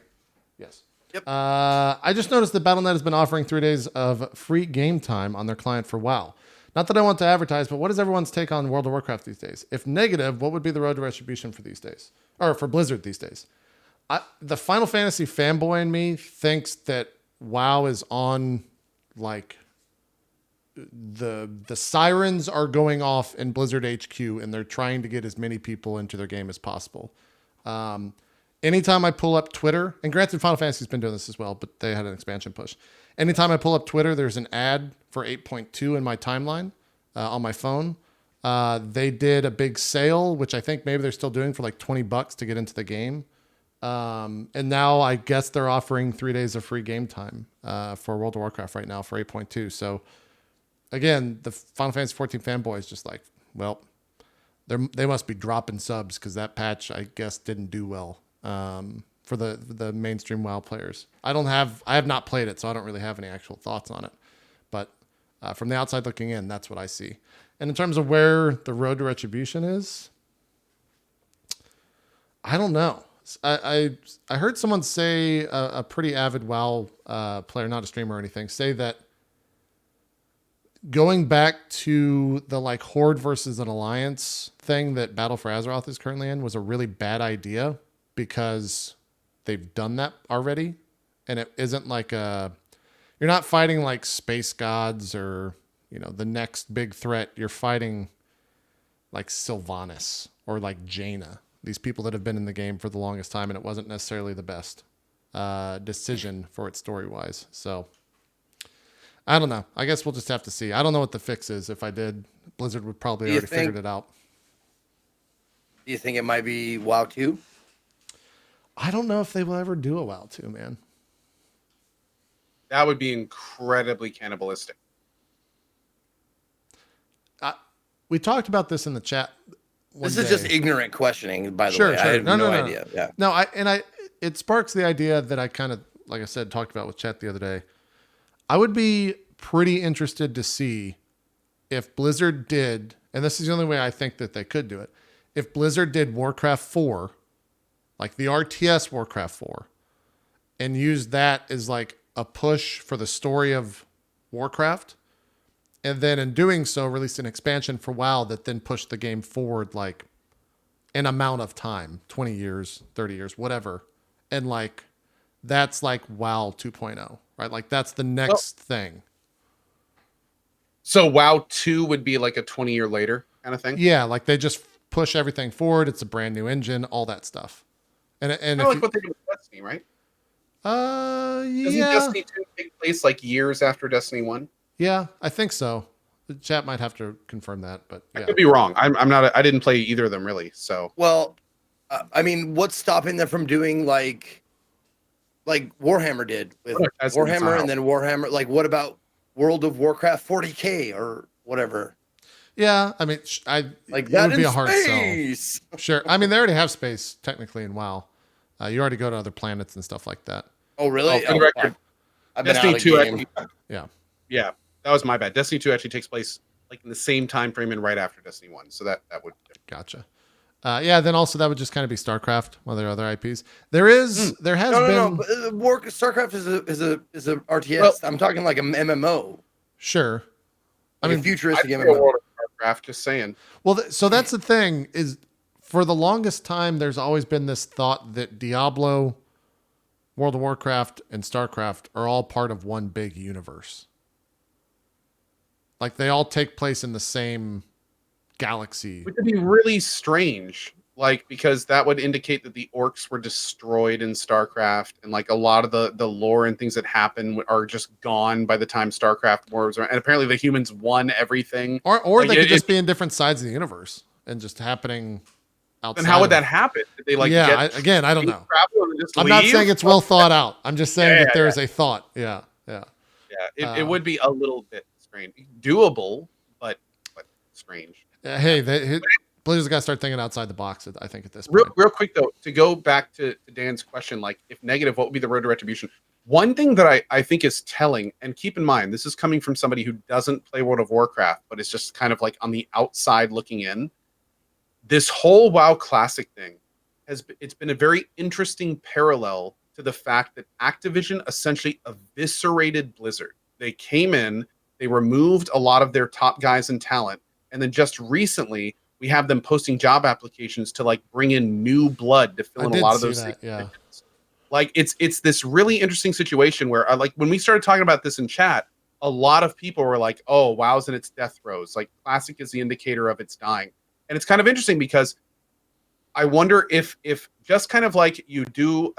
Yes. Yep. I just noticed that Battle.net has been offering 3 days of free game time on their client for WoW. Not that I want to advertise, but what is everyone's take on World of Warcraft these days? If negative, what would be the road to retribution for these days, or for Blizzard these days? The Final Fantasy fanboy in me thinks that WoW is on like the sirens are going off in Blizzard HQ, and they're trying to get as many people into their game as possible. Anytime I pull up Twitter, and granted, Final Fantasy's been doing this as well, but they had an expansion push. Anytime I pull up Twitter, there's an ad for 8.2 in my timeline on my phone. They did a big sale, which I think maybe they're still doing for like $20 to get into the game. And now I guess they're offering 3 days of free game time for World of Warcraft right now for 8.2. So again, the Final Fantasy 14 fanboy is just like, well, they must be dropping subs because that patch, I guess, didn't do well for the mainstream WoW players. I have not played it, so I don't really have any actual thoughts on it. But from the outside looking in, that's what I see. And in terms of where the road to retribution is, I don't know. I heard someone say, a pretty avid WoW player, not a streamer or anything, say that going back to the like Horde versus an Alliance thing that Battle for Azeroth is currently in was a really bad idea because they've done that already. And it isn't like you're not fighting like space gods or, the next big threat. You're fighting like Sylvanas or like Jaina, these people that have been in the game for the longest time, and it wasn't necessarily the best decision for it story-wise. So I don't know. I guess we'll just have to see. I don't know what the fix is. If I did, Blizzard would probably already figured it out. Do you think it might be WoW 2? I don't know if they will ever do a WoW 2, man. That would be incredibly cannibalistic. We talked about this in the chat. This is just ignorant questioning, by the way. Sure. I have no idea. Yeah. No, it sparks the idea that I kind of, like I said, talked about with chat the other day. I would be pretty interested to see if Blizzard did, and this is the only way I think that they could do it, if Blizzard did Warcraft 4, like the RTS Warcraft 4, and used that as like a push for the story of Warcraft, and then in doing so, released an expansion for WoW that then pushed the game forward like an amount of time, 20 years, 30 years, whatever. And like, that's like WoW 2.0, right? Like that's the next thing. So WoW 2 would be like a 20-year later kind of thing? Yeah, like they just push everything forward. It's a brand new engine, all that stuff. And Kind of like what they do with Destiny, right? Yeah. Doesn't Destiny 2 take place like years after Destiny 1? Yeah, I think so. The chat might have to confirm that, but yeah. I could be wrong. I'm not. I didn't play either of them really. So well, I mean, what's stopping them from doing like Warhammer did with Warhammer, and then Warhammer? Like, what about World of Warcraft 40K or whatever? Yeah, I mean, like that would be in a hard space. sell. Sure. I mean, they already have space technically in WoW. You already go to other planets and stuff like that. Oh, really? For the record, I've been Destiny out of 2 game. Yeah, that was my bad. Destiny 2 actually takes place like in the same time frame and right after Destiny 1. So that would gotcha. Yeah, then also that would just kind of be StarCraft, one of their other IPs. There has been StarCraft is a RTS. Well, I'm talking like an MMO. Sure. I mean, futuristic MMO. World of Warcraft, just saying. Well, so that's the thing is, for the longest time, there's always been this thought that Diablo, World of Warcraft, and StarCraft are all part of one big universe. Like they all take place in the same galaxy. Which would be really strange, like because that would indicate that the orcs were destroyed in StarCraft, and like a lot of the lore and things that happen are just gone by the time StarCraft wars are, and apparently the humans won everything. Or like they could just be in different sides of the universe and just happening outside. And how would that happen? Did they like I don't know. I'm not saying it's well thought out. I'm just saying that there's a thought. Yeah. It would be a little bit strange, doable, but strange. Hey, Blizzard's got to start thinking outside the box, I think, at this point. Real quick, though, to go back to Dan's question, like, if negative, what would be the road to retribution? One thing that I think is telling, and keep in mind, this is coming from somebody who doesn't play World of Warcraft, but is just kind of like on the outside looking in. This whole WoW Classic thing, it's been a very interesting parallel to the fact that Activision essentially eviscerated Blizzard. They came in, they removed a lot of their top guys and talent, and then just recently, we have them posting job applications to like bring in new blood to fill in a lot of those things. Yeah. Like it's this really interesting situation where like when we started talking about this in chat, a lot of people were like, "Oh, WoW's in its death throes. Like Classic is the indicator of its dying." And it's kind of interesting because I wonder if just kind of like you do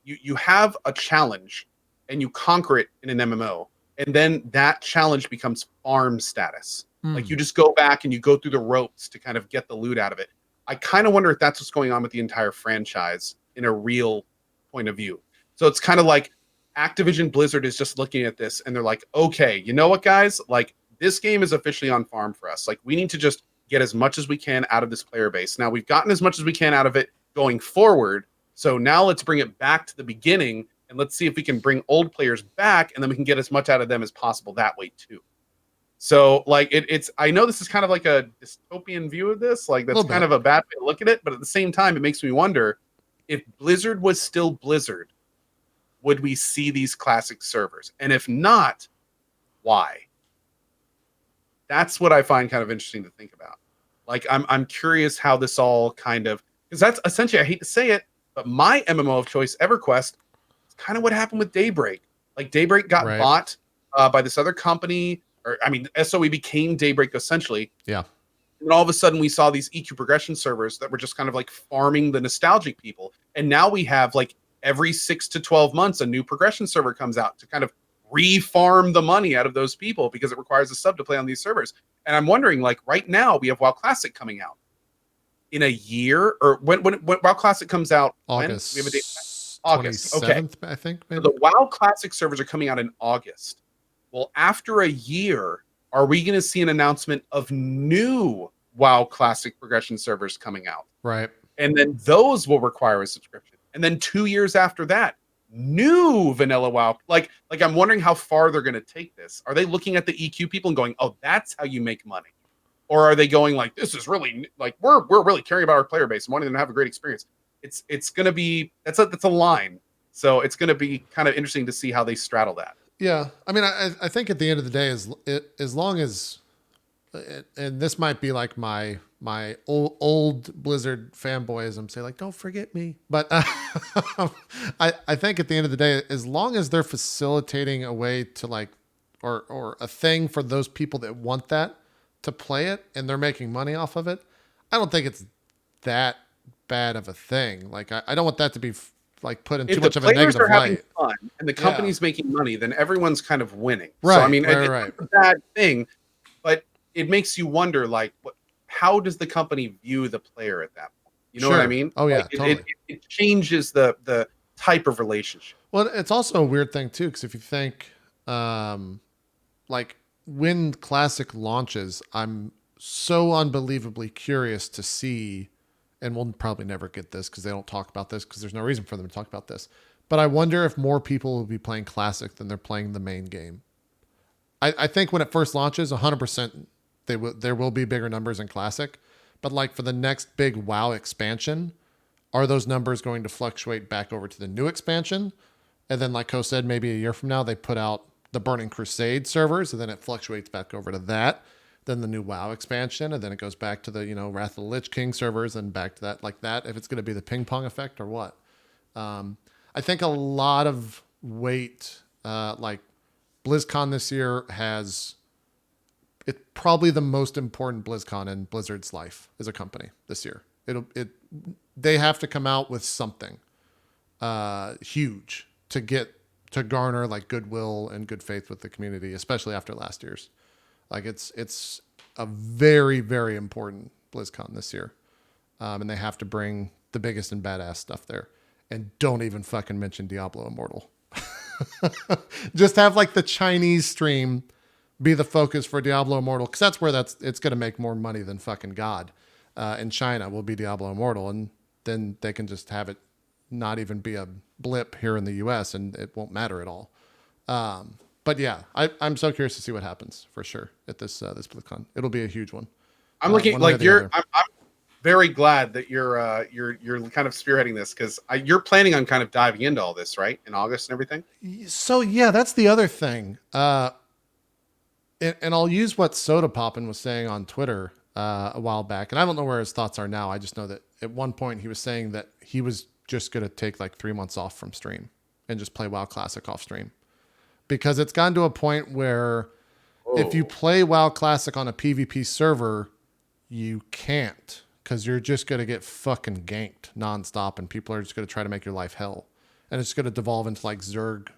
you have a challenge and you conquer it in an MMO, and then that challenge becomes farm status. Like you just go back and you go through the ropes to kind of get the loot out of it. I kind of wonder if that's what's going on with the entire franchise in a real point of view. So it's kind of like Activision Blizzard is just looking at this and they're like, okay, you know what, guys? Like this game is officially on farm for us. Like we need to just get as much as we can out of this player base. Now we've gotten as much as we can out of it going forward. So now let's bring it back to the beginning and let's see if we can bring old players back and then we can get as much out of them as possible that way too. So, like, it's I know this is kind of like a dystopian view of this. Like, that's kind of a bad way to look at it. But at the same time, it makes me wonder if Blizzard was still Blizzard, would we see these classic servers? And if not, why? That's what I find kind of interesting to think about. Like, I'm curious how this all kind of, because that's essentially, I hate to say it, but my MMO of choice, EverQuest, is kind of what happened with Daybreak. Like, Daybreak got bought by this other company. Or I mean, SOE became Daybreak essentially. Yeah. And all of a sudden we saw these EQ progression servers that were just kind of like farming the nostalgic people. And now we have like every 6 to 12 months, a new progression server comes out to kind of re-farm the money out of those people because it requires a sub to play on these servers. And I'm wondering, like right now we have WoW Classic coming out in a year, or when WoW Classic comes out, August. We have a date. August. Okay. I think. Maybe. So the WoW Classic servers are coming out in August. Well, after a year, are we going to see an announcement of new WoW Classic progression servers coming out? Right. And then those will require a subscription. And then 2 years after that, new vanilla WoW. Like I'm wondering how far they're going to take this. Are they looking at the EQ people and going, "Oh, that's how you make money," or are they going like, "This is really like we're really caring about our player base and wanting them to have a great experience"? It's going to be that's a line. So it's going to be kind of interesting to see how they straddle that. Yeah, I mean, I think at the end of the day, as long as, and this might be like my old Blizzard fanboyism, say like, don't forget me. But I think at the end of the day, as long as they're facilitating a way to like, or a thing for those people that want that to play it, and they're making money off of it, I don't think it's that bad of a thing. Like I don't want that to be like put in too much of a negative light. If the players are having light. fun and the company's making money, then everyone's kind of winning. Right. So I mean, right. it's a bad thing, but it makes you wonder, like, how does the company view the player at that point? You know what I mean? Oh yeah, like, totally. It changes the type of relationship. Well, it's also a weird thing too, because if you think, like when Classic launches, I'm so unbelievably curious to see, and we'll probably never get this because they don't talk about this because there's no reason for them to talk about this. But I wonder if more people will be playing Classic than they're playing the main game. I think when it first launches, 100% there will be bigger numbers in Classic, but like for the next big WoW expansion, are those numbers going to fluctuate back over to the new expansion? And then, like Co said, maybe a year from now, they put out the Burning Crusade servers, and then it fluctuates back over to that. Then the new WoW expansion, and then it goes back to the Wrath of the Lich King servers, and back to that like that. If it's going to be the ping pong effect or what, I think a lot of weight, like BlizzCon this year has. It's probably the most important BlizzCon in Blizzard's life as a company this year. They have to come out with something huge to garner like goodwill and good faith with the community, especially after last year's. Like it's a very, very important BlizzCon this year, and they have to bring the biggest and badass stuff there. And don't even fucking mention Diablo Immortal. Just have like the Chinese stream be the focus for Diablo Immortal, because that's where it's going to make more money than fucking God. In China will be Diablo Immortal, and then they can just have it not even be a blip here in the U.S. and it won't matter at all. But yeah, I'm so curious to see what happens for sure at this BlizzCon. It'll be a huge one. I'm looking like I'm very glad that you're kind of spearheading this, because you're planning on kind of diving into all this, right, in August and everything. So yeah, that's the other thing. And I'll use what Soda Poppin was saying on Twitter a while back, and I don't know where his thoughts are now. I just know that at one point he was saying that he was just going to take like 3 months off from stream and just play WoW Classic off stream, because it's gotten to a point where if you play WoW Classic on a PvP server, you can't, because you're just going to get fucking ganked nonstop, and people are just going to try to make your life hell, and it's going to devolve into like Zerg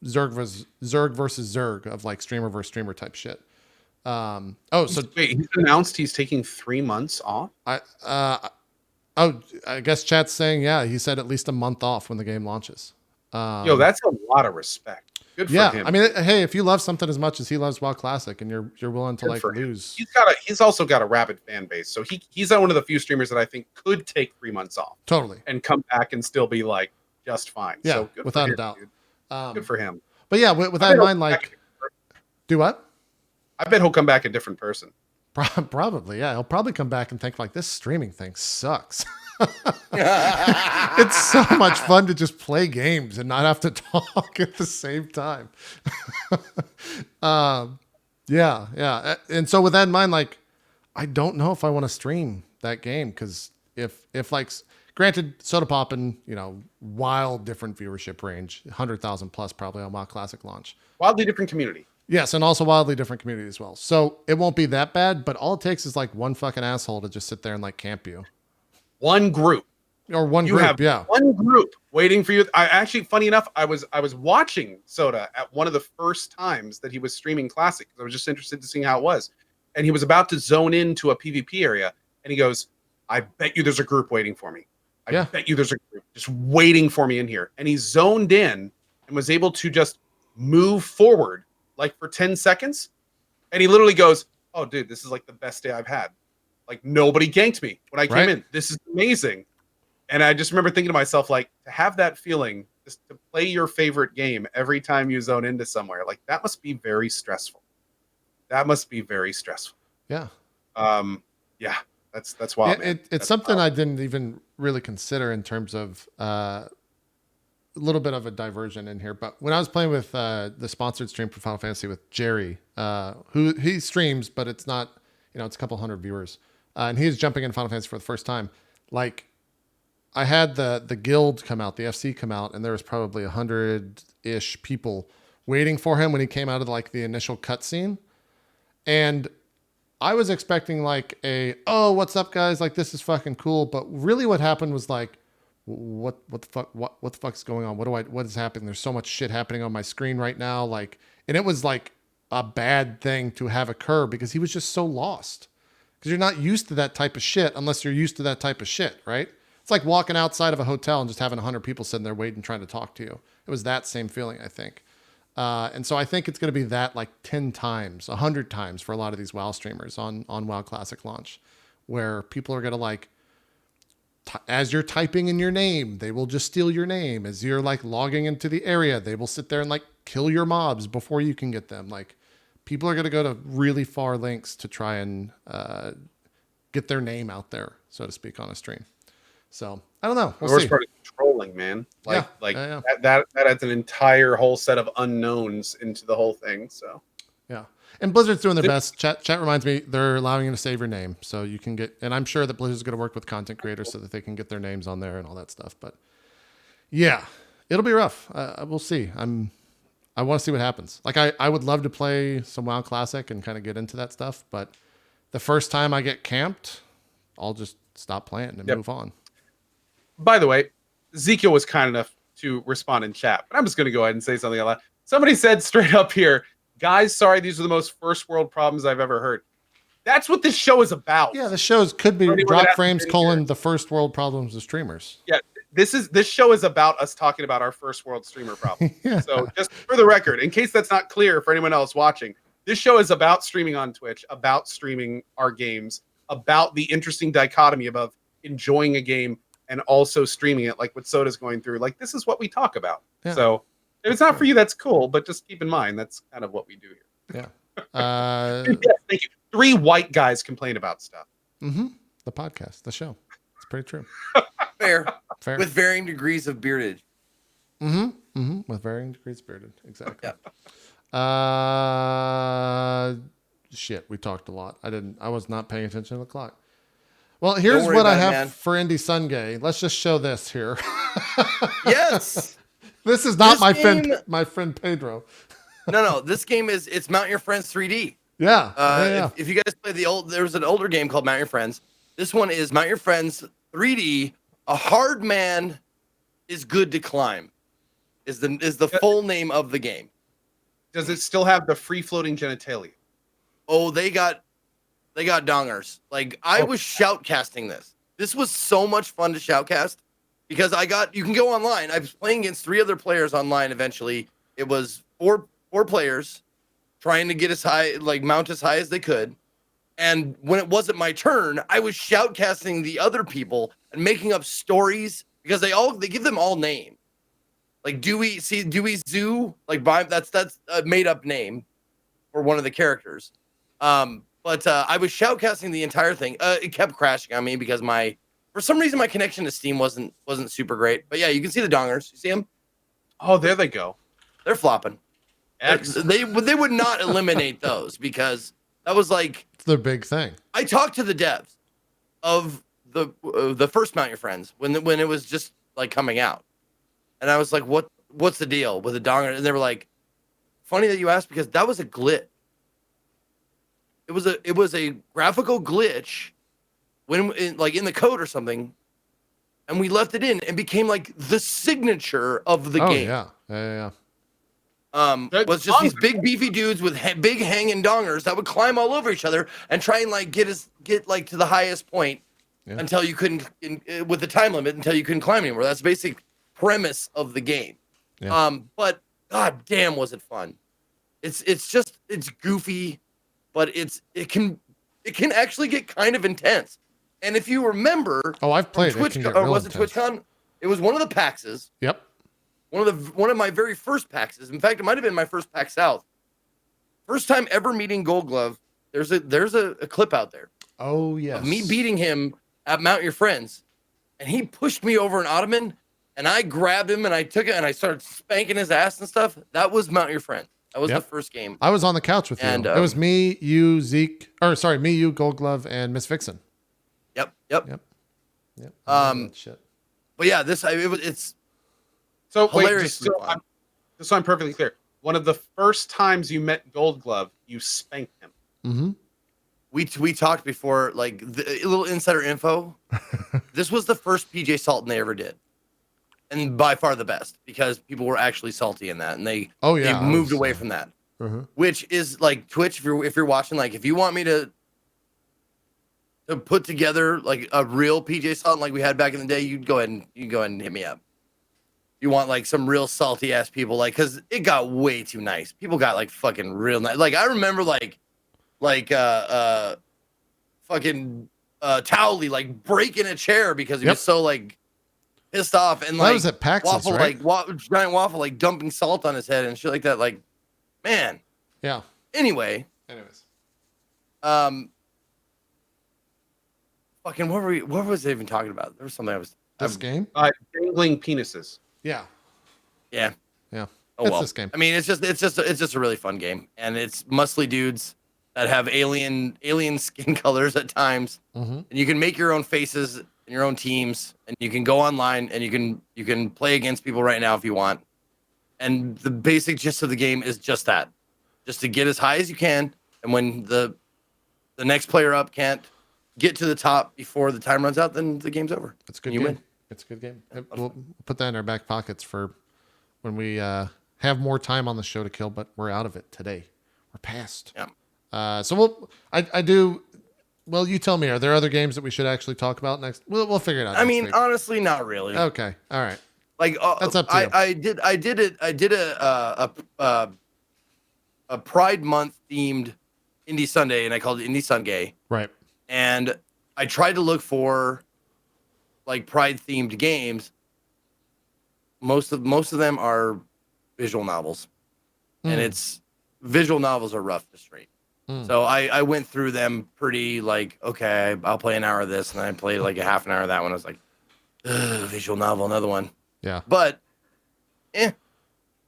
versus Zerg of like streamer versus streamer type shit. So wait, he's announced he's taking 3 months off. I guess chat's saying, yeah, he said at least a month off when the game launches. Yo, that's a lot of respect. Good for him. I mean, hey, if you love something as much as he loves WoW Classic, and you're willing to like lose, he's also got a rabid fan base. So he's one of the few streamers that I think could take 3 months off totally and come back and still be like just fine. Yeah, so good without for a doubt. Good for him. But yeah, with that in mind, like, do what? I bet he'll come back a different person. Probably, yeah. He'll probably come back and think like, this streaming thing sucks. It's so much fun to just play games and not have to talk at the same time. Yeah. And so with that in mind, like, I don't know if I want to stream that game, because if like, granted, Soda Poppin', wild different viewership range, 100,000 plus probably on WoW Classic launch. Wildly different community. Yes, and also wildly different community as well. So it won't be that bad, but all it takes is like one fucking asshole to just sit there and like camp you. One group. Or one you group, have yeah. One group waiting for you. I actually, funny enough, I was watching Soda at one of the first times that he was streaming Classic, because I was just interested to see how it was. And he was about to zone into a PvP area, and he goes, I bet you there's a group waiting for me. I bet you there's a group just waiting for me in here. And he zoned in and was able to just move forward like for 10 seconds. And he literally goes, oh, dude, this is like the best day I've had. Like, nobody ganked me when I came in. This is amazing. And I just remember thinking to myself, like, to have that feeling, just to play your favorite game every time you zone into somewhere, like, that must be very stressful. That must be very stressful. Yeah. Yeah. That's wild. It's something wild. I didn't even really consider in terms of little bit of a diversion in here, but when I was playing with the sponsored stream for Final Fantasy with Jerry, who he streams, but it's not, it's a couple hundred viewers, and he was jumping in Final Fantasy for the first time. Like, I had the guild come out, the FC come out, and there was probably 100-ish people waiting for him when he came out of like the initial cutscene, and I was expecting like oh, what's up, guys? Like, this is fucking cool. But really, what happened was like, what the fuck? What the fuck's going on? What is happening? There's so much shit happening on my screen right now. Like, and it was like a bad thing to have occur because he was just so lost. Because you're not used to that type of shit unless you're used to that type of shit, right? It's like walking outside of a hotel and just having 100 people sitting there waiting, trying to talk to you. It was that same feeling, I think. And so I think it's going to be that like 10 times, 100 times for a lot of these WoW streamers on WoW Classic launch, where people are going to like, as you're typing in your name, they will just steal your name. As you're like logging into the area, they will sit there and like kill your mobs before you can get them. Like, people are going to go to really far lengths to try and get their name out there, so to speak, on a stream. So I don't know. The worst part is trolling, man. That adds an entire whole set of unknowns into the whole thing. So yeah, and Blizzard's doing their best. Chat reminds me they're allowing you to save your name, so you can get. And I'm sure that Blizzard's going to work with content creators so that they can get their names on there and all that stuff. But yeah, it'll be rough. We'll see. I want to see what happens. Like, I would love to play some WoW Classic and kind of get into that stuff, but the first time I get camped, I'll just stop playing and move on. By the way, Ezekiel was kind enough to respond in chat, but I'm just going to go ahead and say something out loud. Somebody said straight up here, guys, sorry, these are the most first world problems I've ever heard. That's what this show is about. Yeah, the shows could be drop frames : the first world problems of streamers. Yeah, this show is about us talking about our first world streamer problem. Yeah. So just for the record, in case that's not clear for anyone else watching, this show is about streaming on Twitch, about streaming our games, about the interesting dichotomy of enjoying a game and also streaming it, like what Soda's going through. Like, this is what we talk about. Yeah. So if it's not for you, that's cool, but just keep in mind that's kind of what we do here. Yeah. Yes, thank you. 3 white guys complain about stuff. Mm-hmm. The podcast, the show. It's pretty true. Fair. With varying degrees of beardage. Mm-hmm. Mm-hmm. With varying degrees of bearded. Exactly. Yeah. Shit, we talked a lot. I was not paying attention to the clock. Well, here's what I have for Indie Sungay. Let's just show this here. Yes. This is not my friend Pedro. No. This game it's Mount Your Friends 3D. Yeah. If you guys play there was an older game called Mount Your Friends. This one is Mount Your Friends 3D. A hard man is good to climb. Is the full name of the game. Does it still have the free floating genitalia? Oh, they got dongers. Like, I was shoutcasting this. This was so much fun to shoutcast because you can go online. I was playing against 3 other players online eventually. It was four players trying to get mount as high as they could. And when it wasn't my turn, I was shoutcasting the other people and making up stories because they give them all names. Like Dewey Zoo, like that's a made up name for one of the characters. But I was shoutcasting the entire thing. It kept crashing on me because for some reason my connection to Steam wasn't super great. But yeah, you can see the dongers. You see them? Oh, there they go. They're flopping. Excellent. They would not eliminate those because that was like it's their big thing. I talked to the devs of the first Mount Your Friends when it was just like coming out, and I was like, what's the deal with the donger? And they were like, funny that you asked because that was a glitch. It was a graphical glitch when in the code or something, and we left it in and became like the signature of the game. Yeah. Was just these big beefy dudes with big hanging dongers that would climb all over each other and try and like get to the highest point until you couldn't with the time limit until you couldn't climb anymore. That's the basic premise of the game. Yeah. But god damn was it fun. It's goofy, but it can actually get kind of intense. And if you remember, I've played Twitch, it. Or was it TwitchCon? It was one of the PAXs. Yep. One of my very first PAXs. In fact, it might have been my first PAX South. First time ever meeting Gold Glove. There's a clip out there. Oh yes. Of me beating him at Mount Your Friends, and he pushed me over an ottoman and I grabbed him and I took it and I started spanking his ass and stuff. That was Mount Your Friend. That was the first game. I was on the couch with you. And, it was me, you, Zeke, me, you, Gold Glove, and Miss Vixen. Yep. Shit. But yeah, it's so hilariously wait, just so I'm perfectly clear. One of the first times you met Gold Glove, you spanked him. Mm-hmm. We talked before, like a little insider info. This was the first PJ Salton they ever did, and by far the best because people were actually salty in that, and they moved away from that. Which is like Twitch. If you're watching, like if you want me to put together like a real PJ Salton like we had back in the day, you go ahead and hit me up. You want like some real salty ass people, like because it got way too nice. People got like fucking real nice. Like I remember fucking Towley like breaking a chair because he was so like pissed off, and like that was at PAX, Waffle, right? like giant Waffle like dumping salt on his head and shit like that. Like, man. Yeah. Anyways. Fucking what was I even talking about? There was something this game? Dangling penises. Yeah. Oh it's well. This game. I mean, it's just a really fun game, and it's muscly dudes that have alien skin colors at times, and you can make your own faces and your own teams, and you can go online and you can play against people right now if you want. And the basic gist of the game is just that, just to get as high as you can, and when the next player up can't get to the top before the time runs out, then the game's over. It's a good game. You win. It's a good game. We'll put that in our back pockets for when we have more time on the show to kill, but we're out of it today. We're past. Yeah. So I do. Well, you tell me. Are there other games that we should actually talk about next? We'll figure it out. I mean, honestly, not really. Okay. All right. Like that's up to you. I did a Pride Month themed Indie Sunday, and I called it Indie Sunday. Right. And I tried to look for like Pride themed games. Most of them are visual novels, and it's visual novels are rough to stream. So I went through them pretty like, okay, I'll play an hour of this, and then I played like a half an hour of that one. I was like, visual novel, another one. Yeah. But, there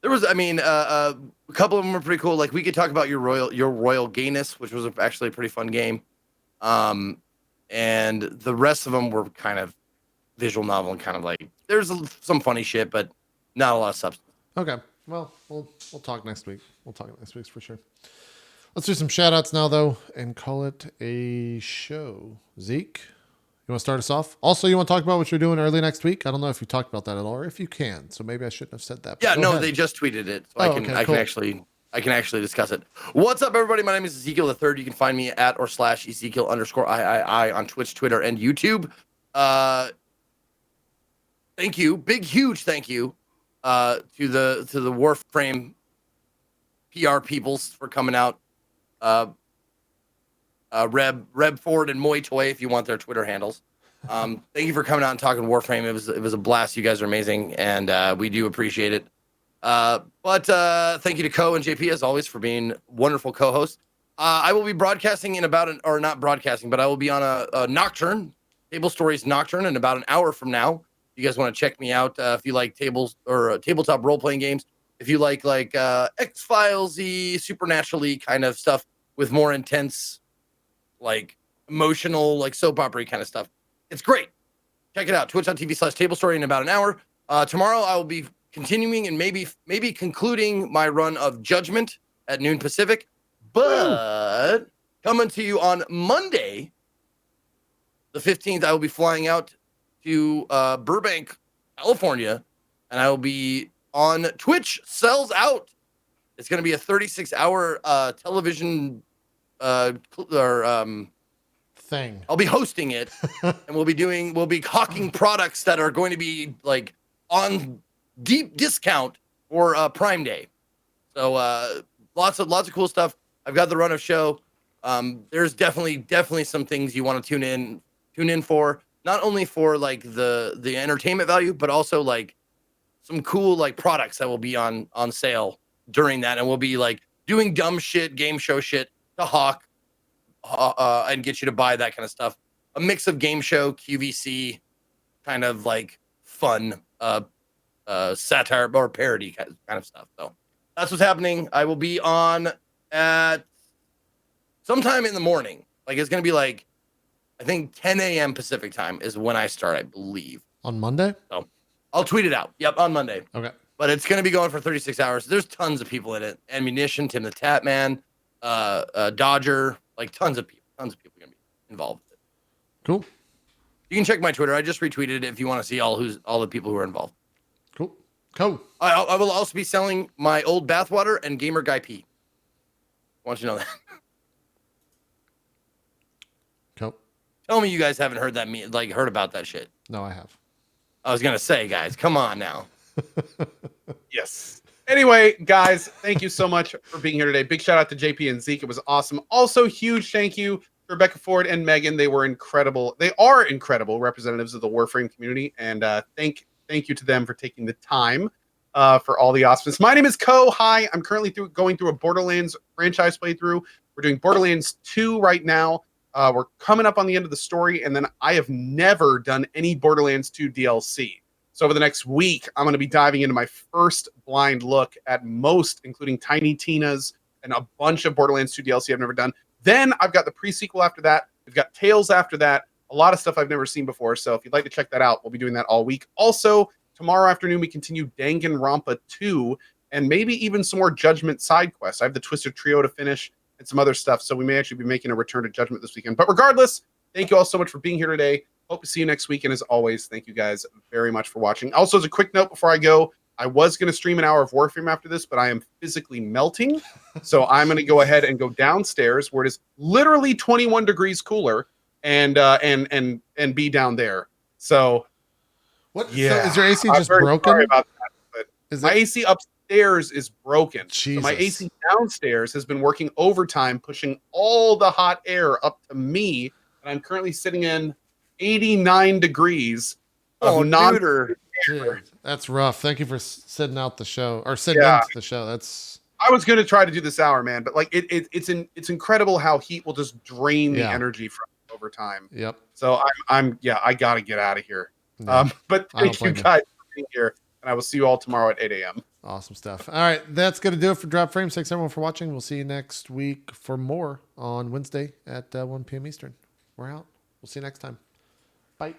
was, I mean, a couple of them were pretty cool. Like we could talk about your Royal Gayness, which was actually a pretty fun game. And the rest of them were kind of visual novel and kind of like there's some funny shit, but not a lot of substance. Okay. Well, we'll talk next week. We'll talk next week for sure. Let's do some shout outs now though and call it a show. Zeke, you want to start us off? Also, you want to talk about what you're doing early next week? I don't know if you talked about that at all or if you can. So maybe I shouldn't have said that. Yeah, no, ahead. They just tweeted it. So I can actually discuss it. What's up, everybody? My name is Ezekiel III. You can find me at or / Ezekiel_III on Twitch, Twitter, and YouTube. Thank you. Huge thank you to the Warframe PR peoples for coming out. Reb Ford and Moy Toy, if you want their Twitter handles. Thank you for coming out and talking Warframe. It was a blast. You guys are amazing, and we do appreciate it. But thank you to Co and JP as always for being wonderful co-hosts. I will be broadcasting not broadcasting, but I will be on a Nocturne, Table Stories Nocturne, in about an hour from now. If you guys want to check me out, if you like tables or tabletop role-playing games, if you like X-Files-y, supernaturally kind of stuff with more intense, like emotional, like soap opera kind of stuff, it's great. Check it out. Twitch.tv/tablestory in about an hour. Tomorrow I will be continuing and maybe concluding my run of Judgment at noon Pacific. But coming to you on Monday, the 15th, I will be flying out to Burbank, California, and I will be on Twitch Sells Out. It's going to be a 36-hour television thing. I'll be hosting it, and we'll be hawking products that are going to be like on deep discount for Prime Day. So lots of cool stuff. I've got the run of show. There's definitely some things you want to tune in for, not only for like the entertainment value, but also like some cool like products that will be on sale during that, and we'll be like doing dumb shit, game show shit to hawk and get you to buy that kind of stuff. A mix of game show, QVC, kind of like fun satire or parody kind of stuff. So that's what's happening. I will be on at sometime in the morning. Like it's going to be like, I think 10 a.m. Pacific time is when I start, I believe. On Monday? So I'll tweet it out. Yep, on Monday. Okay. But it's going to be going for 36 hours. There's tons of people in it. Ammunition, Tim the Tap Man, Dodger, like tons of people. Tons of people are going to be involved with it. Cool. You can check my Twitter. I just retweeted it if you want to see all the people who are involved. Cool. Cool. I will also be selling my old bathwater and Gamer Guy P. I want you to know that. Cool. Tell me you guys haven't heard about that shit. No, I have. I was going to say, guys, come on now. Yes. Anyway, guys, thank you so much for being here today. Big shout out to JP and Zeke. It was awesome. Also, huge thank you to Rebecca Ford and Megan. They were incredible. They are incredible representatives of the Warframe community. And thank you to them for taking the time for all the awesomeness. My name is Ko. Hi. I'm currently going through a Borderlands franchise playthrough. We're doing Borderlands 2 right now. We're coming up on the end of the story. And then I have never done any Borderlands 2 DLC. So over the next week, I'm going to be diving into my first blind look at most, including Tiny Tina's and a bunch of Borderlands 2 DLC I've never done. Then I've got the pre-sequel after that. We've got Tales after that. A lot of stuff I've never seen before. So if you'd like to check that out, we'll be doing that all week. Also, tomorrow afternoon, we continue Danganronpa 2 and maybe even some more Judgment side quests. I have the Twisted Trio to finish and some other stuff. So we may actually be making a return to Judgment this weekend. But regardless, thank you all so much for being here today. Hope to see you next week. And as always, thank you guys very much for watching. Also, as a quick note before I go, I was going to stream an hour of Warframe after this, but I am physically melting. So I'm going to go ahead and go downstairs where it is literally 21 degrees cooler and be down there. So what? Yeah, so is your AC just very broken? Sorry about that, but my AC upstairs is broken. Jesus. So my AC downstairs has been working overtime, pushing all the hot air up to me. And I'm currently sitting in 89 degrees of That's rough. Thank you for sitting out the show or sitting into the show. That's. I was going to try to do this hour, man, but like it's incredible how heat will just drain the energy from over time. Yep. So I got to get out of here. Yeah. But thank you guys for being here, and I will see you all tomorrow at 8 a.m. Awesome stuff. All right, that's going to do it for Drop Frames. Thanks everyone for watching. We'll see you next week for more on Wednesday at 1 p.m. Eastern. We're out. We'll see you next time. Bye.